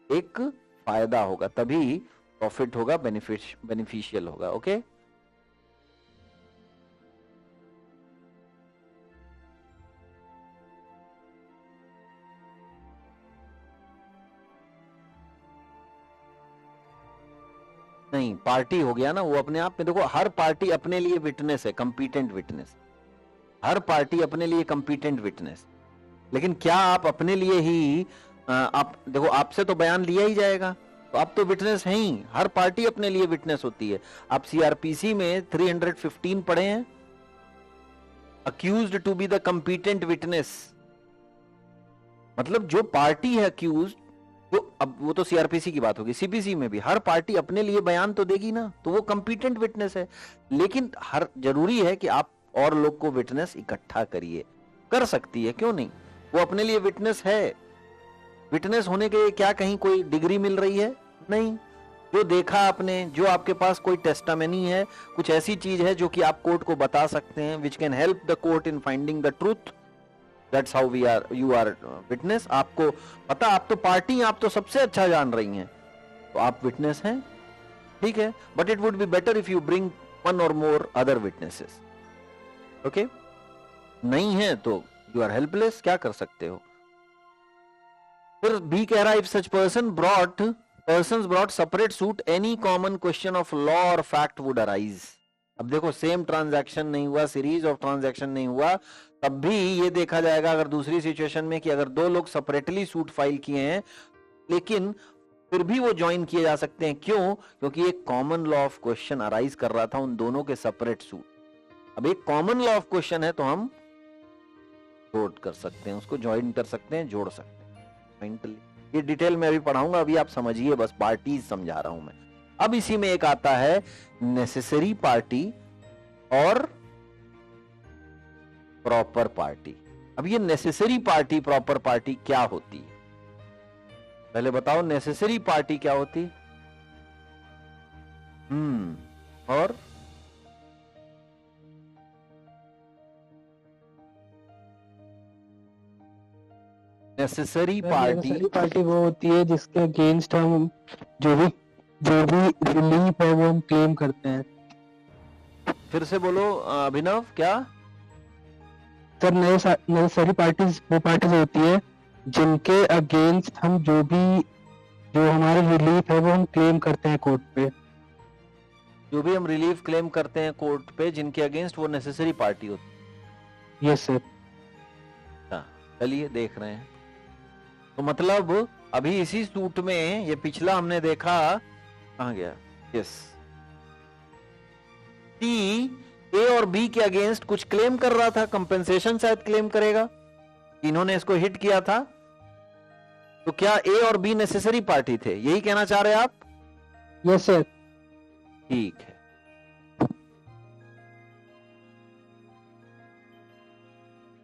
एक फायदा होगा, तभी प्रॉफिट होगा, बेनिफिशियल होगा. ओके नहीं, पार्टी हो गया ना वो अपने आप में. देखो, हर पार्टी अपने लिए विटनेस है, कंपीटेंट विटनेस. हर पार्टी अपने लिए कंपीटेंट विटनेस. लेकिन क्या आप अपने लिए ही आप देखो, आपसे तो बयान लिया ही जाएगा, तो आप तो विटनेस हैं ही. हर पार्टी अपने लिए विटनेस होती है. आप सीआरपीसी में 315 पढ़े हैं, accused to be the competent witness. मतलब जो पार्टी है अक्यूज्ड, तो अब वो तो सीआरपीसी की बात होगी, सीपीसी में भी हर पार्टी अपने लिए बयान तो देगी ना, तो वो कंपीटेंट विटनेस है. लेकिन हर जरूरी है कि आप और लोग को विटनेस इकट्ठा करिए. कर सकती है, क्यों नहीं, वो अपने लिए विटनेस है. विटनेस होने के क्या कहीं कोई डिग्री मिल रही है? नहीं. जो देखा आपने, जो आपके पास कोई टेस्टामेनी है, कुछ ऐसी चीज है जो कि आप कोर्ट को बता सकते हैं, which can help the court in finding the truth. That's how you are witness. आपको पता, आप तो पार्टी, आप तो सबसे अच्छा जान रही हैं, तो आप विटनेस हैं, ठीक है. But it would be better if you bring one और मोर अदर विटनेसेस. ओके, नहीं है तो यू आर हेल्पलेस, क्या कर सकते हो. फिर बी कह रहा है, if such persons brought separate suit, any common question of law or fact would arise. अब देखो, सेम ट्रांजैक्शन नहीं हुआ, सीरीज ऑफ ट्रांजैक्शन नहीं हुआ, तब भी ये देखा जाएगा अगर दूसरी सिचुएशन में कि अगर दो लोग सेपरेटली सूट फाइल किए हैं, लेकिन फिर भी वो ज्वाइन किए जा सकते हैं. क्यों? क्योंकि एक common law of question arise कर रहा था उन दोनों के सेपरेट सूट. अब एक कॉमन लॉ ऑफ क्वेश्चन है तो हम जोड़ कर सकते हैं, उसको ज्वाइन कर सकते हैं, जोड़ सकते हैं. ये डिटेल में अभी पढ़ाऊंगा, अभी आप समझिए, बस पार्टीज समझा रहा हूं मैं. अब इसी में एक आता है नेसेसरी पार्टी और प्रॉपर पार्टी. अब ये नेसेसरी पार्टी, प्रॉपर पार्टी क्या होती है? पहले बताओ, नेसेसरी पार्टी क्या होती? और नेसेसरी पार्टी वो होती है जिसके अगेंस्ट हम जो भी रिलीफ है वो हम क्लेम करते हैं. फिर से बोलो अभिनव, क्या? सर, नेसेसरी पार्टीज वो पार्टीज होती है जिनके अगेंस्ट हम जो हमारे रिलीफ है वो हम क्लेम करते हैं कोर्ट पे. जो भी हम रिलीफ क्लेम करते हैं कोर्ट पे, जिनके अगेंस्ट, वो नेसेसरी पार्टी होती है. Yes sir. चलिए देख रहे हैं. तो मतलब अभी इसी सूट में, ये पिछला हमने देखा, कहां गया? यस, ए और बी के अगेंस्ट कुछ क्लेम कर रहा था, कंपेंसेशन शायद क्लेम करेगा, इन्होंने इसको हिट किया था. तो क्या ए और बी नेसेसरी पार्टी थे? यही कहना चाह रहे हैं आप? Yes sir. ठीक है.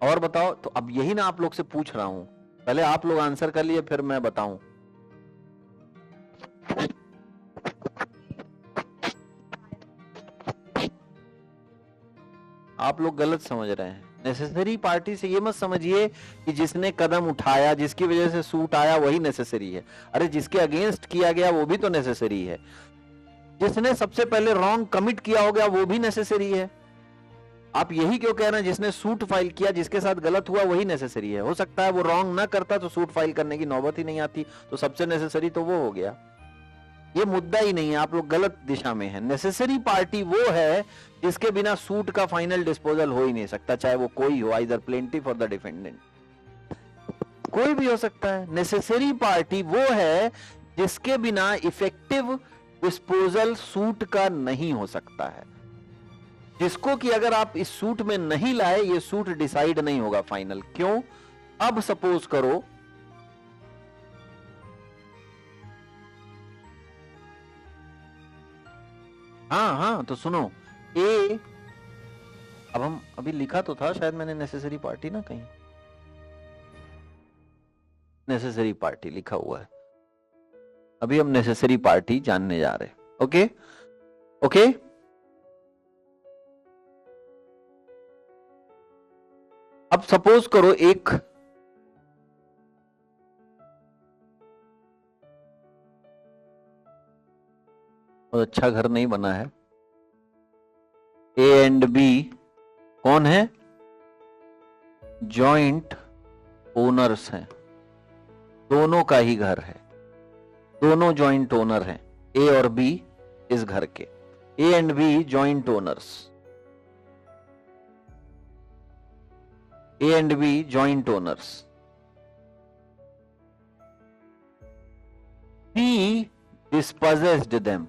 और बताओ. तो अब यही ना आप लोग से पूछ रहा हूं, पहले आप लोग आंसर कर लिए, फिर मैं बताऊं. आप लोग गलत समझ रहे हैं. नेसेसरी पार्टी से ये मत समझिए कि जिसने कदम उठाया, जिसकी वजह से सूट आया, वही नेसेसरी है. अरे जिसके अगेंस्ट किया गया वो भी तो नेसेसरी है. जिसने सबसे पहले रॉन्ग कमिट किया हो गया वो भी नेसेसरी है. आप यही क्यों कह रहे हैं जिसने सूट फाइल किया, जिसके साथ गलत हुआ वही नेसेसरी है? हो सकता है वो रॉन्ग ना करता तो सूट फाइल करने की नौबत ही नहीं आती, तो सबसे नेसेसरी तो वो हो गया. ये मुद्दा ही नहीं है, आप लोग गलत दिशा में हैं. नेसेसरी पार्टी वो है जिसके बिना सूट का फाइनल डिस्पोजल हो ही नहीं सकता, चाहे वो कोई हो, आइदर प्लेंटिफ और द डिफेंडेंट, कोई भी हो सकता है. नेसेसरी पार्टी वो है जिसके बिना इफेक्टिव डिस्पोजल सूट का नहीं हो सकता है, जिसको कि अगर आप इस सूट में नहीं लाए ये सूट डिसाइड नहीं होगा फाइनल। क्यों? अब सपोज करो हाँ तो सुनो, ए, अब हम अभी लिखा तो था शायद मैंने नेसेसरी पार्टी ना, कहीं नेसेसरी पार्टी लिखा हुआ है। अभी हम नेसेसरी पार्टी जानने जा रहे हैं। ओके ओके, अब सपोज करो एक अच्छा घर नहीं बना है, ए एंड बी कौन है? जॉइंट ओनर्स हैं, दोनों का ही घर है, दोनों जॉइंट ओनर हैं, ए और बी इस घर के। A and B joint owners, A and B joint owners. C dispossessed them,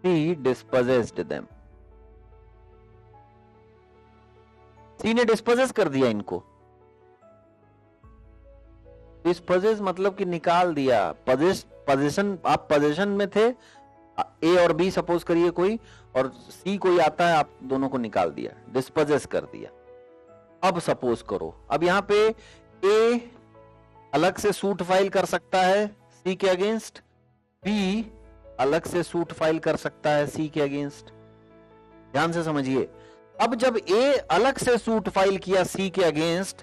C dispossessed them, C ने डिस्पोजेस कर दिया इनको। डिस्पोजेस मतलब कि निकाल दिया, पोजीशन, आप पोजीशन में थे, ए और बी सपोज करिए कोई, और सी कोई आता है, आप दोनों को निकाल दिया, डिस्पोजेस कर दिया। अब सपोज करो, अब यहां पे ए अलग से सूट फाइल कर सकता है सी के अगेंस्ट, बी अलग से सूट फाइल कर सकता है सी के अगेंस्ट। ध्यान से समझिए, अब जब ए अलग से सूट फाइल किया सी के अगेंस्ट,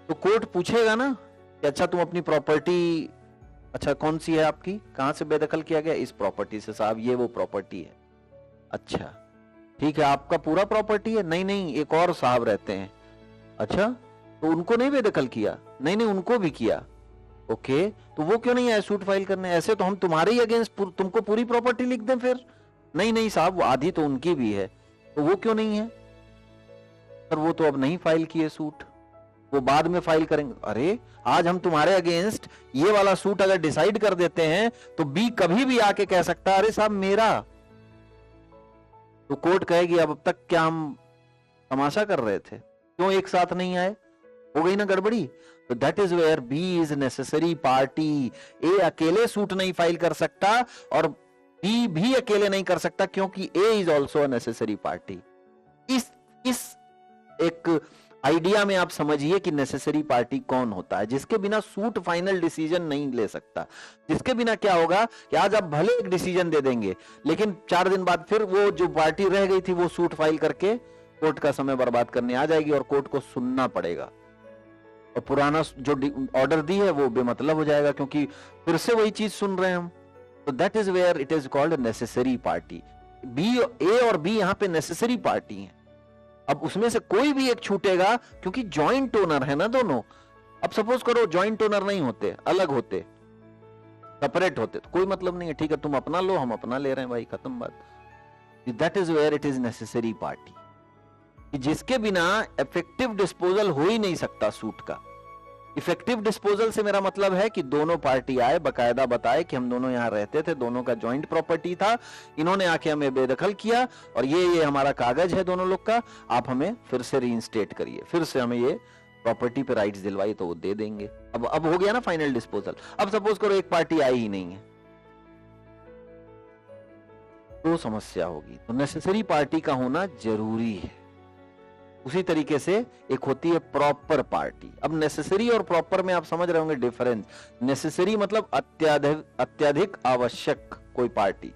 तो कोर्ट पूछेगा ना कि अच्छा तुम अपनी प्रॉपर्टी, अच्छा कौन सी है आपकी, कहां से बेदखल किया गया? इस प्रॉपर्टी से। साहब ये वो प्रॉपर्टी है। अच्छा ठीक है, आपका पूरा प्रॉपर्टी है? नहीं नहीं, एक और साहब रहते हैं। अच्छा तो उनको नहीं बेदखल किया? नहीं नहीं, उनको भी किया। ओके, तो वो क्यों नहीं आए सूट फाइल करने? ऐसे तो हम तुम्हारे ही अगेंस्ट तुमको पूरी प्रॉपर्टी लिख दें फिर? नहीं नहीं साहब, वो आधी तो उनकी भी है, तो वो क्यों नहीं है? पर वो तो अब नहीं फाइल किए सूट, वो बाद में फाइल करेंगे। अरे आज हम तुम्हारे अगेंस्ट ये वाला सूट अगर डिसाइड कर देते हैं तो बी कभी भी आके कह सकता है अरे साहब मेरा, तो कोर्ट कहेगी अब तक क्या हम तमाशा कर रहे थे, क्यों एक साथ नहीं आए? हो गई ना गड़बड़ी। तो that is where B is necessary party. A अकेले सूट नहीं फाइल कर सकता और बी भी अकेले नहीं कर सकता, क्योंकि A is also a necessary party. इस एक आइडिया में आप समझिए कि नेसेसरी पार्टी कौन होता है, जिसके बिना सूट फाइनल डिसीजन नहीं ले सकता। जिसके बिना क्या होगा कि आज आप भले एक डिसीजन दे देंगे, लेकिन 4 दिन बाद फिर वो जो पार्टी रह गई थी वो सूट फाइल करके कोर्ट का समय बर्बाद करने आ जाएगी और कोर्ट को सुनना पड़ेगा, और पुराना जो ऑर्डर दी है वो बेमतलब हो जाएगा, क्योंकि फिर से वही चीज सुन रहे हैं हम। तो that is where it is called necessary party. B, A और बी यहां पे नेसेसरी पार्टी हैं। अब उसमें से कोई भी एक छूटेगा, क्योंकि जॉइंट ओनर है ना दोनों। अब सपोज करो जॉइंट ओनर नहीं होते, अलग होते, सेपरेट होते, तो कोई मतलब नहीं है, ठीक है तुम अपना लो हम अपना ले रहे हैं भाई, खत्म बात। That is where it is necessary party, जिसके बिना इफेक्टिव डिस्पोजल हो ही नहीं सकता सूट का। इफेक्टिव डिस्पोजल से मेरा मतलब है कि दोनों पार्टी आए, बकायदा बताए कि हम दोनों यहां रहते थे, दोनों का जॉइंट प्रॉपर्टी था, इन्होंने आके हमें बेदखल किया और ये हमारा कागज है दोनों लोग का, आप हमें फिर से रीइंस्टेट करिए, फिर से हमें ये प्रॉपर्टी पे राइट्स दिलवाई, तो वो दे देंगे। अब हो गया ना फाइनल डिस्पोजल। अब सपोज करो एक पार्टी आई ही नहीं है, तो समस्या होगी। तो नेसेसरी पार्टी का होना जरूरी है। उसी तरीके से एक होती है प्रॉपर पार्टी। अब नेसेसरी और प्रॉपर में आप समझ रहे होंगे डिफरेंस। नेसेसरी मतलब अत्यधिक आवश्यक कोई पार्टी,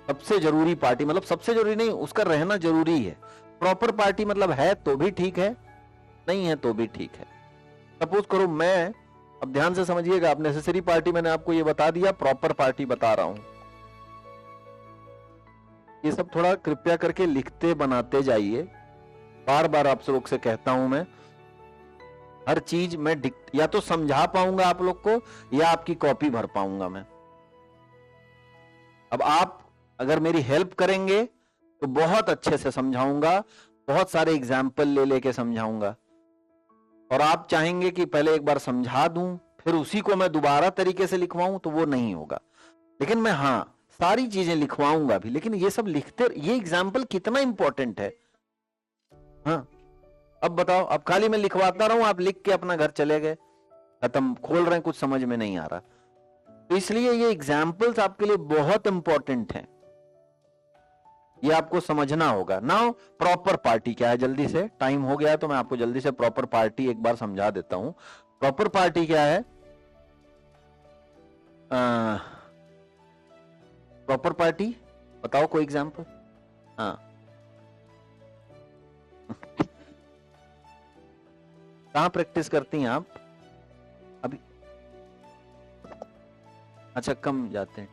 सबसे जरूरी पार्टी, मतलब सबसे जरूरी नहीं, उसका रहना जरूरी है। प्रॉपर पार्टी मतलब है तो भी ठीक है, नहीं है तो भी ठीक है। सपोज करो मैं, अब ध्यान से समझिएगा, अब नेसेसरी पार्टी मैंने आपको ये बता दिया, प्रॉपर पार्टी बता रहा हूं। ये सब थोड़ा कृपया करके लिखते बनाते जाइए। बार बार आप लोग से कहता हूं मैं, हर चीज मैं या तो समझा पाऊंगा आप लोग को या आपकी कॉपी भर पाऊंगा मैं। अब आप अगर मेरी हेल्प करेंगे तो बहुत अच्छे से समझाऊंगा, बहुत सारे एग्जाम्पल ले लेके समझाऊंगा। और आप चाहेंगे कि पहले एक बार समझा दूं फिर उसी को मैं दोबारा तरीके से लिखवाऊं, तो वो नहीं होगा। लेकिन मैं हाँ सारी चीजें लिखवाऊंगा भी, लेकिन ये सब लिखते, ये एग्जाम्पल कितना इंपॉर्टेंट है। हाँ अब बताओ, अब खाली मैं लिखवाता रहूं, आप लिख के अपना घर चले गए, खत्म, खोल रहे हैं कुछ समझ में नहीं आ रहा। तो इसलिए ये एग्जाम्पल्स आपके लिए बहुत इंपॉर्टेंट हैं, ये आपको समझना होगा। नाउ प्रॉपर पार्टी क्या है, जल्दी से टाइम हो गया है तो मैं आपको जल्दी से प्रॉपर पार्टी एक बार समझा देता हूं। प्रॉपर पार्टी क्या है? प्रॉपर पार्टी बताओ कोई एग्जांपल। हाँ कहां प्रैक्टिस करती हैं आप अभी? अच्छा कम जाते हैं,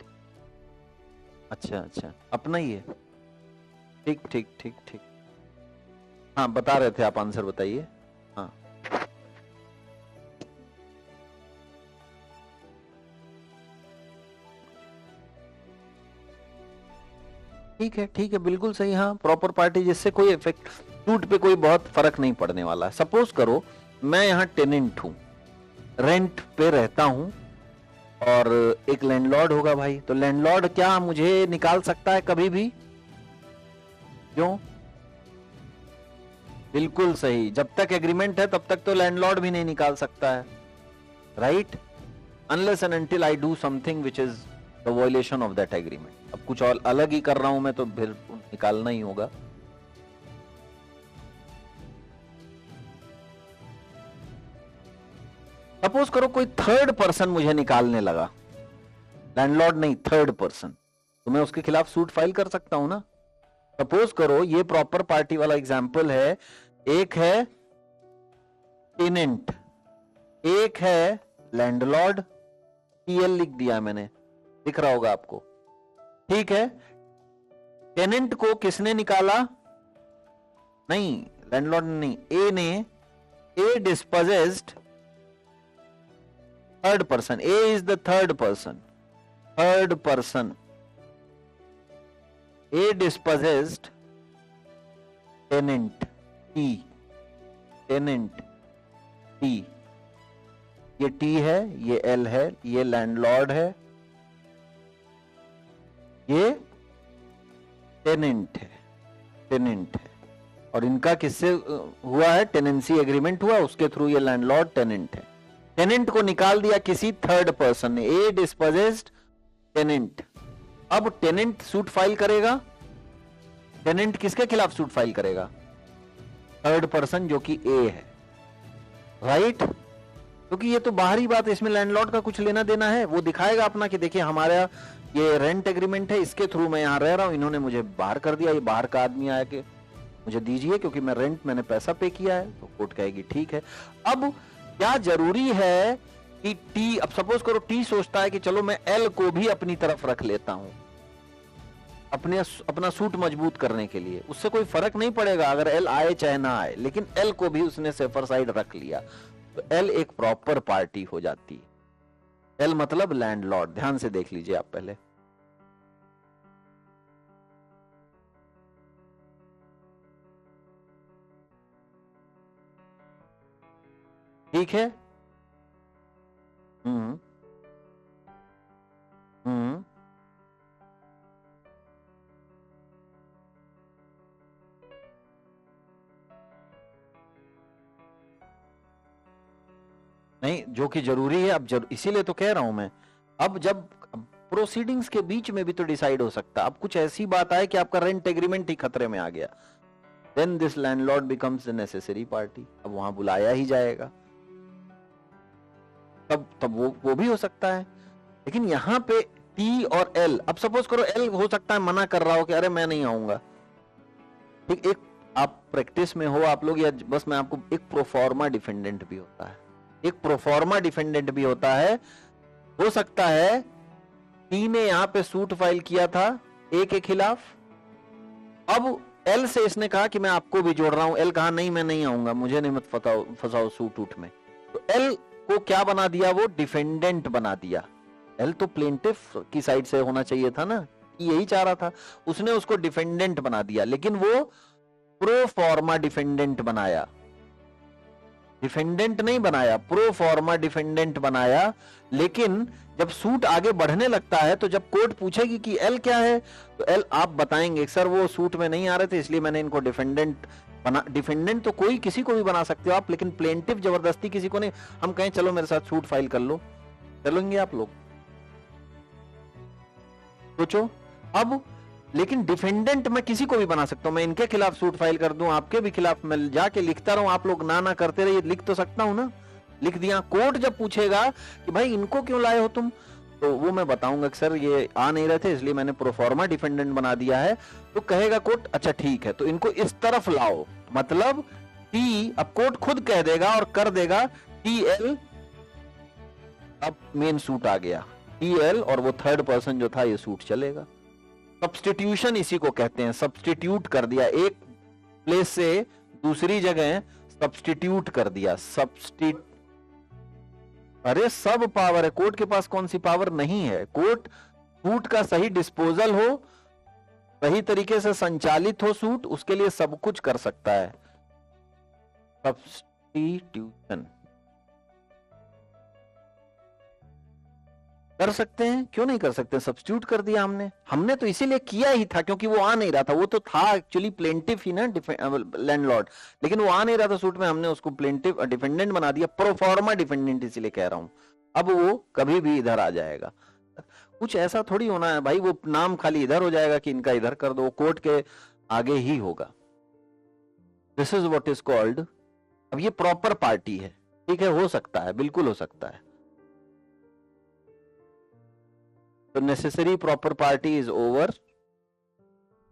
अच्छा अच्छा अपना ही है, ठीक ठीक ठीक ठीक। हाँ बता रहे थे आप, आंसर बताइए। हाँ ठीक है बिल्कुल सही। हाँ प्रॉपर पार्टी जिससे कोई इफेक्ट, सूट पे कोई बहुत फर्क नहीं पड़ने वाला है। सपोज करो मैं यहाँ टेनेंट हूं, रेंट पे रहता हूं, और एक लैंडलॉर्ड होगा भाई, तो लैंडलॉर्ड क्या मुझे निकाल सकता है कभी भी? क्यों? बिल्कुल सही, जब तक एग्रीमेंट है तब तक तो लैंडलॉर्ड भी नहीं निकाल सकता है, right? Unless and until I do something which is the violation of that agreement. अब कुछ और अलग ही कर रहा हूं मैं तो फिर निकालना ही होगा। सपोज करो कोई थर्ड पर्सन मुझे निकालने लगा, लैंडलॉर्ड नहीं, थर्ड पर्सन, तो मैं उसके खिलाफ सूट फाइल कर सकता हूं ना। सपोज करो ये प्रॉपर पार्टी वाला एग्जाम्पल है, एक है टेनेंट, एक है लैंडलॉर्ड, टीएल लिख दिया मैंने, दिख रहा होगा आपको, ठीक है। टेनेंट को किसने निकाला? नहीं लैंडलॉर्ड नहीं, ए ने, A dispossessed third person, A is the third person, third person, A dispossessed tenant T, tenant T, ये टी है, ये एल है, ये लैंडलॉर्ड है, ये टेनेंट है, टेनेंट है, और इनका किससे हुआ है? टेनेंसी एग्रीमेंट हुआ, उसके थ्रू ये लैंडलॉर्ड टेनेंट है। टेनेंट को निकाल दिया किसी थर्ड पर्सन ने, ए डिस्पोजेस्ड टेनेंट। अब टेनेंट सूट फाइल करेगा, टेनेंट किसके खिलाफ सूट फाइल करेगा? थर्ड पर्सन जो कि ए है, राइट? क्योंकि ये तो बाहरी बात है, इसमें लैंडलॉर्ड का कुछ लेना देना है। वो दिखाएगा अपना कि देखिए हमारा ये रेंट एग्रीमेंट है, इसके थ्रू मैं यहां रह रहा हूं, इन्होंने मुझे बाहर कर दिया, ये बाहर का आदमी आया कि मुझे दीजिए क्योंकि मैं रेंट, मैंने पैसा पे किया है। तो कोर्ट कहेगी ठीक है। अब क्या जरूरी है कि टी, अब सपोज करो टी सोचता है कि चलो मैं एल को भी अपनी तरफ रख लेता हूं, अपना सूट मजबूत करने के लिए, उससे कोई फर्क नहीं पड़ेगा अगर एल आए चाहे ना आए, लेकिन एल को भी उसने सेफर साइड रख लिया, तो एल एक प्रॉपर पार्टी हो जाती है। एल मतलब लैंडलॉर्ड, ध्यान से देख लीजिए आप पहले। ठीक है? हम्म हम्म नहीं, जो कि जरूरी है, अब इसीलिए तो कह रहा हूं मैं। अब जब प्रोसीडिंग्स के बीच में भी तो डिसाइड हो सकता है, अब कुछ ऐसी बात आए कि आपका रेंट एग्रीमेंट ही खतरे में आ गया, then this landlord becomes the necessary party. अब वहां बुलाया ही जाएगा, तब वो भी हो सकता है। लेकिन यहां पे टी और एल, अब सपोज करो एल हो सकता है मना कर रहा हो कि अरे मैं नहीं आऊंगा, ठीक। एक आप प्रैक्टिस में हो आप लोग, या बस मैं आपको, एक प्रोफॉर्मा डिफेंडेंट भी होता है, एक प्रोफॉर्मा डिफेंडेंट भी होता है। हो सकता है टी ने यहां पे सूट फाइल किया था ए के खिलाफ, अब एल से इसने कहा कि मैं आपको भी जोड़ रहा हूं, एल कहा नहीं मैं नहीं आऊंगा, मुझे नहीं मत फंसाओ सूट उठ में, तो एल को क्या बना दिया? वो डिफेंडेंट बना दिया। एल तो प्लेंटिफ की साइड से होना चाहिए था ना, यही चाह रहा था, उसने उसको डिफेंडेंट बना दिया, लेकिन वो प्रो फॉर्मा डिफेंडेंट बनाया। डिफेंडेंट नहीं बनाया, प्रो फॉर्मा डिफेंडेंट बनाया। लेकिन जब सूट आगे बढ़ने लगता है तो जब कोर्ट पूछेगी कि एल क्या है, तो एल आप बताएंगे सर वो सूट में नहीं आ रहे थे इसलिए मैंने इनको डिफेंडेंट बना। डिफेंडेंट तो कोई किसी को भी बना सकते हो आप, लेकिन प्लेंटिफ जबरदस्ती किसी को नहीं। हम कहें चलो मेरे साथ सूट फाइल कर लो, चलेंगे आप लोग? सोचो। अब लेकिन डिफेंडेंट मैं किसी को भी बना सकता हूं, मैं इनके खिलाफ सूट फाइल कर दूं, आपके भी खिलाफ मैं जाके लिखता रहूं, आप लोग ना करते रहिए, लिख तो सकता हूं ना, लिख दिया। कोर्ट जब पूछेगा कि भाई इनको क्यों लाए हो तुम, तो वो मैं बताऊंगा कि सर ये आ नहीं रहे थे इसलिए मैंने प्रोफॉर्मा डिफेंडेंट बना दिया है। तो कहेगा कोर्ट अच्छा ठीक है, तो इनको इस तरफ लाओ, मतलब टी, अब कोर्ट खुद कह देगा और कर देगा टीएल, अब मेन सूट आ गया टीएल, और वो थर्ड पर्सन जो था ये सूट चलेगा। सब्स्टिट्यूशन इसी को कहते हैं, सब्स्टिट्यूट कर दिया, एक प्लेस से दूसरी जगह सब्स्टिट्यूट कर दिया। अरे सब पावर है कोर्ट के पास, कौन सी पावर नहीं है? कोर्ट सूट का सही डिस्पोजल हो, सही तरीके से संचालित हो सूट, उसके लिए सब कुछ कर सकता है। सब्स्टिट्यूशन कर सकते हैं, क्यों नहीं कर सकते? सब्स्टिट्यूट कर दिया हमने तो इसीलिए किया ही था क्योंकि वो आ नहीं रहा था। वो तो था एक्चुअली प्लेंटिफ ही ना, लैंडलॉर्ड, लेकिन वो आ नहीं रहा था सूट में, हमने उसको प्लेंटिफ डिफेंडेंट बना दिया, प्रोफॉर्मा डिफेंडेंट इसीलिए कह रहा हूं। अब वो कभी भी इधर आ जाएगा, कुछ ऐसा थोड़ी होना है भाई वो नाम खाली इधर हो जाएगा कि इनका इधर कर दो, कोर्ट के आगे ही होगा। This is what is called, अब ये प्रॉपर पार्टी है, ठीक है, हो सकता है, बिल्कुल हो सकता है। तो necessary proper party is over.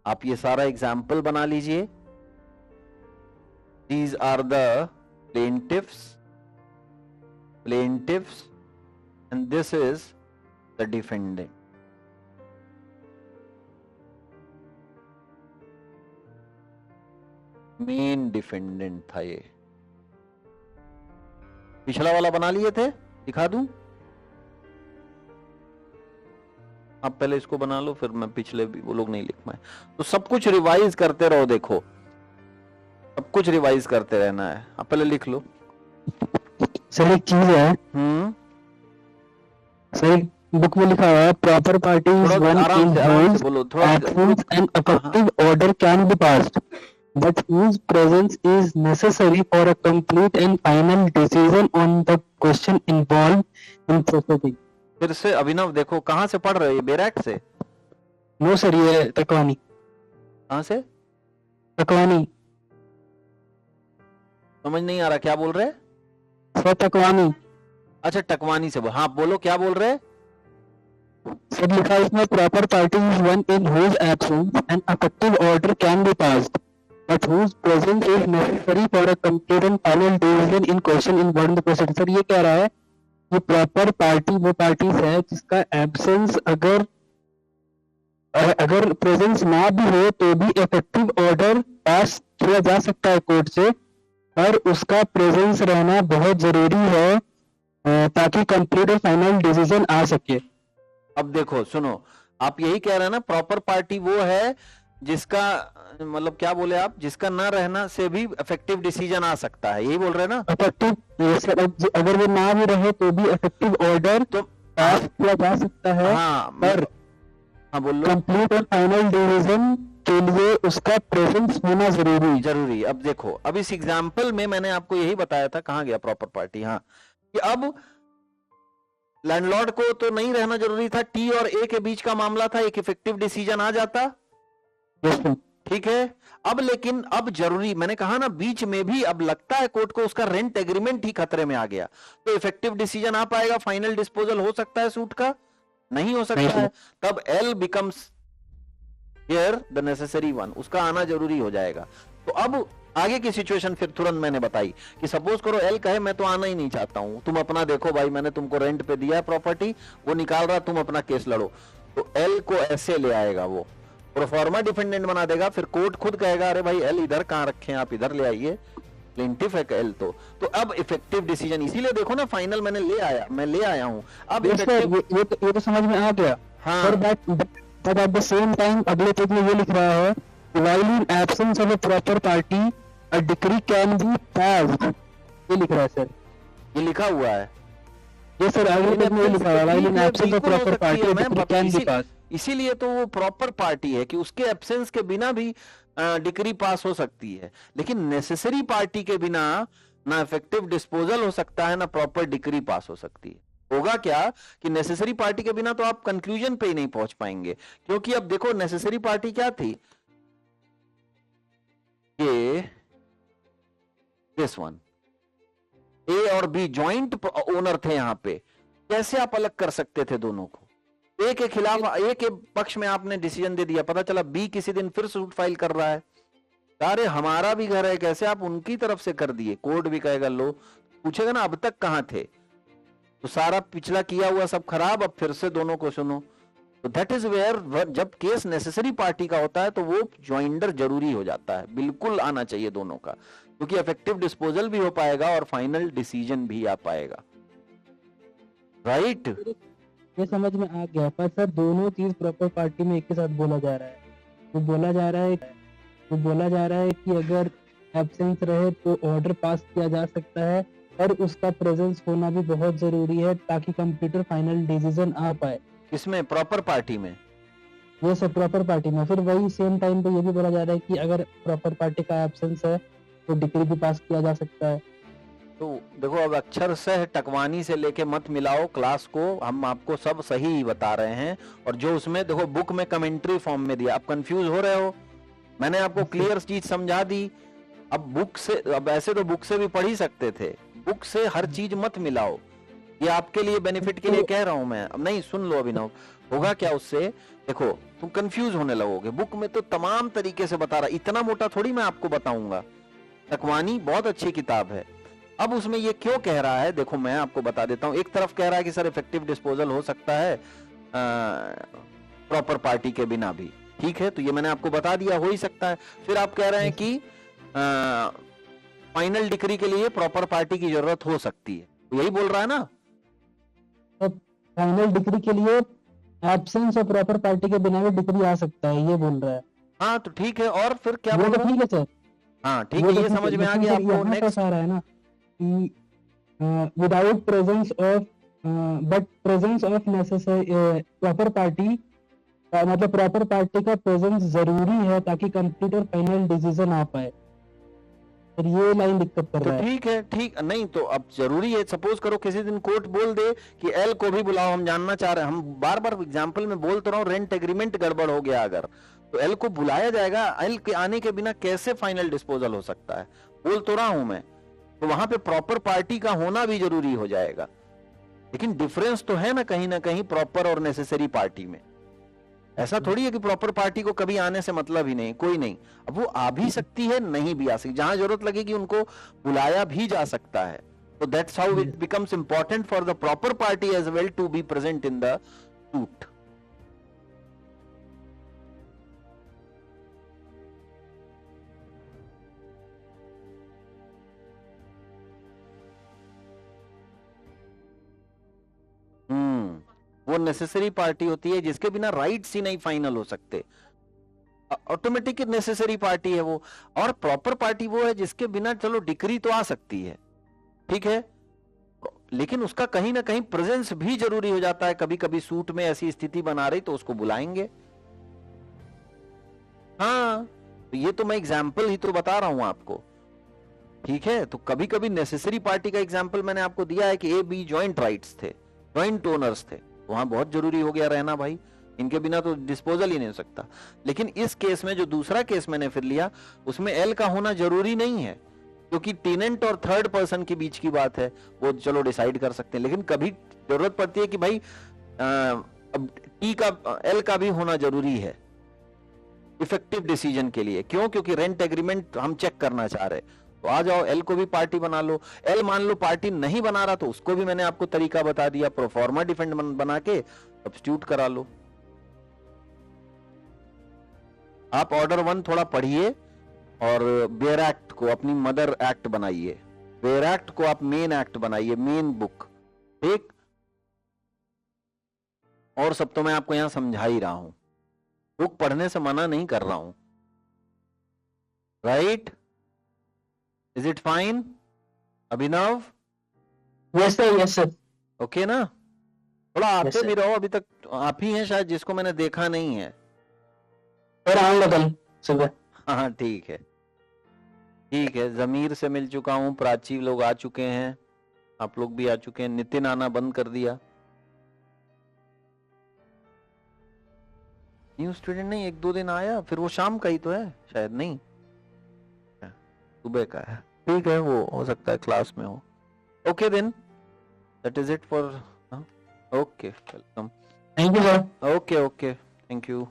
आप ये सारा एग्जाम्पल बना लीजिए। These are the plaintiffs and this is the defendant. Main defendant था ये। पिछला वाला बना लिए थे, दिखा दूं? आप पहले इसको बना लो फिर मैं पिछले भी, वो लोग नहीं लिख पाए। तो सब कुछ रिवाइज करते रहो, देखो सब कुछ रिवाइज करते रहना है। आप पहले लिख लो। सर एक चीज है, सर बुक में लिखा हुआ है proper party is one in बोलो थोड़ा, and effective order can be passed but whose presence is necessary for a complete and final decision on the question involved in proceeding। फिर से अभिनव देखो, कहां से पढ़ रहे हो? ये बैरक से? नो सर, ये तकवानी। कहां से? तकवानी। समझ नहीं आ रहा, क्या बोल रहे? सर तकवानी। अच्छा टकवानी से, हाँ बोलो क्या बोल रहे? सर लिखा इसमें proper party is one in whose absence an effective order can be passed but whose presence is necessary for a complete and final decision in question involved in the proceeding। Sir ये कह रहा है ये proper party वो parties है जिसका absence अगर presence ना भी हो तो भी इफेक्टिव ऑर्डर पास किया जा सकता है कोर्ट से, और उसका प्रेजेंस रहना बहुत जरूरी है ताकि कंप्लीट और फाइनल डिसीजन आ सके। अब देखो सुनो, आप यही कह रहे हैं ना, प्रॉपर पार्टी वो है जिसका मतलब क्या बोले आप, जिसका ना रहना से भी इफेक्टिव डिसीजन आ सकता है, यही बोल रहे हैं ना? इफेक्टिव, अगर वो ना भी रहे तो भी इफेक्टिव ऑर्डर तो पास किया जा सकता है। हाँ, पर हाँ बोलो, कंप्लीट और फाइनल डिसीजन के लिए उसका प्रेजेंस होना जरूरी। अब देखो, अब इस एग्जाम्पल में मैंने आपको यही बताया था, कहां गया प्रॉपर पार्टी, हाँ, कि अब लैंडलॉर्ड को तो नहीं रहना जरूरी था, टी और ए के बीच का मामला था, एक इफेक्टिव डिसीजन आ जाता, ठीक है। अब लेकिन अब जरूरी, मैंने कहा ना बीच में भी अब लगता है कोर्ट को उसका रेंट एग्रीमेंट ही खतरे में आ गया, तो इफेक्टिव डिसीजन आ पाएगा, फाइनल डिस्पोजल हो सकता है सूट का? नहीं हो सकता है। तब L becomes here the necessary one, उसका आना जरूरी हो जाएगा। तो अब आगे की सिचुएशन फिर तुरंत मैंने बताई कि सपोज करो एल कहे मैं तो आना ही नहीं चाहता हूं, तुम अपना देखो भाई, मैंने तुमको रेंट पे दिया है प्रॉपर्टी, वो निकाल रहा, तुम अपना केस लड़ो। तो एल को ऐसे ले आएगा, वो प्रोफॉर्मा डिफेंडेंट बना देगा, फिर कोर्ट खुद कहेगा अरे भाई एल इधर कहां रखे हैं, आप इधर ले आइए, प्लेंटिफ है एल। तो अब इफेक्टिव डिसीजन, इसीलिए देखो ना फाइनल मैंने मैं ले आया हूं। अब ये तो समझ में आ गया। हाँ, but at the same time अगले पेज में ये लिख रहा है while in absence of a proper party a decree can be passed ये लिख रहा है सर। ये लिखा हुआ है। ये सर अगले पेज में ये लिखा हुआ है, while in absence of proper party decree can be pass. इसीलिए तो वो प्रॉपर पार्टी है कि उसके एब्सेंस के बिना भी डिक्री पास हो सकती है, लेकिन नेसेसरी पार्टी के बिना ना इफेक्टिव डिस्पोजल हो सकता है ना प्रॉपर डिक्री पास हो सकती है। होगा क्या कि नेसेसरी पार्टी के बिना तो आप कंक्लूजन पे ही नहीं पहुंच पाएंगे, क्योंकि अब देखो नेसेसरी पार्टी क्या थी, ये दिस वन ए और बी जॉइंट ओनर थे यहां पे। कैसे आप अलग कर सकते थे दोनों को? ए के खिलाफ, ए के पक्ष में आपने डिसीजन दे दिया, पता चला बी किसी दिन फिर सूट फाइल कर रहा है, अरे हमारा भी घर है, कैसे आप उनकी तरफ से कर दिए? कोर्ट भी कहेगा, लो पूछेगा ना अब तक कहां थे, तो सारा पिछला किया हुआ सब खराब, अब फिर से दोनों को सुनो। तो दैट इज वेयर जब केस नेसेसरी पार्टी का होता है तो वो ज्वाइंडर जरूरी हो जाता है, बिल्कुल आना चाहिए दोनों का, क्योंकि इफेक्टिव डिस्पोजल भी हो पाएगा और फाइनल डिसीजन भी आ पाएगा, राइट? ये समझ में आ गया, पर सर दोनों चीज प्रॉपर पार्टी में एक के साथ बोला जा रहा है। वो बोला जा रहा है कि अगर एब्सेंस रहे तो ऑर्डर पास किया जा सकता है, और उसका प्रेजेंस होना भी बहुत जरूरी है ताकि कंप्यूटर फाइनल डिसीजन आ पाए। इसमें प्रॉपर पार्टी में, वो सब प्रॉपर पार्टी में। फिर वही सेम टाइम पे ये भी बोला जा रहा है कि अगर प्रॉपर पार्टी का एब्सेंस है तो डिक्री भी पास किया जा सकता है। तो देखो अब अक्षर से टकवानी से लेके मत मिलाओ क्लास को, हम आपको सब सही ही बता रहे हैं, और जो उसमें देखो बुक में कमेंट्री फॉर्म में दिया, आप कंफ्यूज हो रहे हो, मैंने आपको क्लियर चीज समझा दी। अब बुक से, अब ऐसे तो बुक से भी पढ़ ही सकते थे, बुक से हर चीज मत मिलाओ, ये आपके लिए बेनिफिट के लिए कह रहा हूं मैं। अब नहीं, सुन लो अभिनव, होगा क्या उससे, देखो तुम कंफ्यूज होने लगोगे, बुक में तो तमाम तरीके से बता रहा, इतना मोटा थोड़ी मैं आपको बताऊंगा। टकवानी बहुत अच्छी किताब है। अब उसमें ये क्यों कह रहा है, देखो मैं आपको बता देता हूं। एक तरफ कह रहा है कि सर इफेक्टिव डिस्पोजल हो सकता है प्रॉपर पार्टी के बिना भी, ठीक है, तो ये मैंने आपको बता दिया, हो ही सकता है। फिर आप कह रहे हैं कि फाइनल डिक्री के लिए प्रॉपर पार्टी की जरूरत हो सकती है, तो यही बोल रहा है ना? तो फाइनल डिक्री के लिए एब्सेंस और प्रॉपर पार्टी के बिना भी डिक्री आ सकता है, ये बोल रहा है। हाँ तो ठीक है, और फिर क्या वो बोल तो रहा ठीक है सर, हाँ ठीक है, ये समझ में आ गया आपको। नेक्स्ट आ रहा है ना कि without presence of but presence of necessary proper party, मतलब प्रॉपर पार्टी का प्रेजेंस जरूरी है ताकि कंप्यूटर फाइनल डिसीजन आ पाए। और ये लाइन दिक्कत कर तो रहा है। ठीक है, ठीक नहीं तो अब जरूरी है, सपोज करो किसी दिन कोर्ट बोल दे कि एल को भी बुलाओ, हम जानना चाह रहे हैं, हम बार बार एग्जांपल में बोल तो रहा हूं, रेंट एग्रीमेंट गड़बड़ हो गया अगर, तो एल को बुलाया जाएगा, एल के आने के बिना कैसे फाइनल डिस्पोजल हो सकता है, बोल तो रहा हूं मैं। तो वहां पे प्रॉपर पार्टी का होना भी जरूरी हो जाएगा, लेकिन डिफरेंस तो है ना कहीं प्रॉपर और नेसेसरी पार्टी में। ऐसा थोड़ी है कि प्रॉपर पार्टी को कभी आने से मतलब ही नहीं, कोई नहीं, अब वो आ भी सकती है, नहीं भी आ सकती, जहां जरूरत लगेगी उनको बुलाया भी जा सकता है। तो that's how it becomes important for the proper party as well to be present in the suit. वो नेसेसरी पार्टी होती है जिसके बिना राइट्स ही नहीं फाइनल हो सकते, ऑटोमेटिक नेसेसरी पार्टी है वो। और प्रॉपर पार्टी वो है जिसके बिना चलो डिक्री तो आ सकती है, ठीक है, लेकिन उसका कहीं ना कहीं प्रेजेंस भी जरूरी हो जाता है। कभी कभी सूट में ऐसी स्थिति बना रही तो उसको बुलाएंगे। हाँ तो ये तो मैं एग्जाम्पल ही तो बता रहा हूं आपको, ठीक है। तो कभी कभी नेसेसरी पार्टी का एग्जाम्पल मैंने आपको दिया है कि ए बी ज्वाइंट राइट्स थे, ज्वाइंट ओनर्स थे, वहां बहुत जरूरी हो गया रहना भाई, इनके बिना तो डिस्पोजल ही नहीं हो सकता। लेकिन इस केस में जो दूसरा केस मैंने फिर लिया उसमें एल का होना जरूरी नहीं है, क्योंकि टेनेंट और थर्ड पर्सन के बीच की बात है, वो चलो डिसाइड कर सकते हैं। लेकिन कभी जरूरत पड़ती है कि भाई अब टी का, एल का भी होना जरूरी है इफेक्टिव डिसीजन के लिए। क्यों? क्योंकि रेंट एग्रीमेंट हम चेक करना चाह रहे, तो आ जाओ एल को भी पार्टी बना लो। एल मान लो पार्टी नहीं बना रहा तो उसको भी मैंने आपको तरीका बता दिया, प्रोफॉर्मा डिफेंड बना के सब्स्टिट्यूट करा लो। आप ऑर्डर 1 थोड़ा पढ़िए और बेयर एक्ट को अपनी मदर एक्ट बनाइए, बेयर एक्ट को आप मेन एक्ट बनाइए, मेन बुक, ठीक। और सब तो मैं आपको यहां समझा ही रहा हूं, बुक पढ़ने से मना नहीं कर रहा हूं, right? Is it fine? Abhinav yes sir, yes sir. Okay ना? थोड़ा आते sir. भी रहो, अभी तक आप ही हैं शायद जिसको मैंने देखा नहीं है। सर आऊंगा कल सुबह। हाँ ठीक है, ठीक है। जमीर से मिल चुका हूँ, प्राची लोग आ चुके हैं, आप लोग भी आ चुके हैं। नितिन आना बंद कर दिया। न्यू स्टूडेंट नहीं, 1-2 दिन आया, फिर वो शाम का ही तो है शायद, नहीं सुबह का है। ठीक है, वो हो सकता है क्लास में हो। Okay then, that is it for. Okay, welcome. Thank you sir. Okay okay, thank you.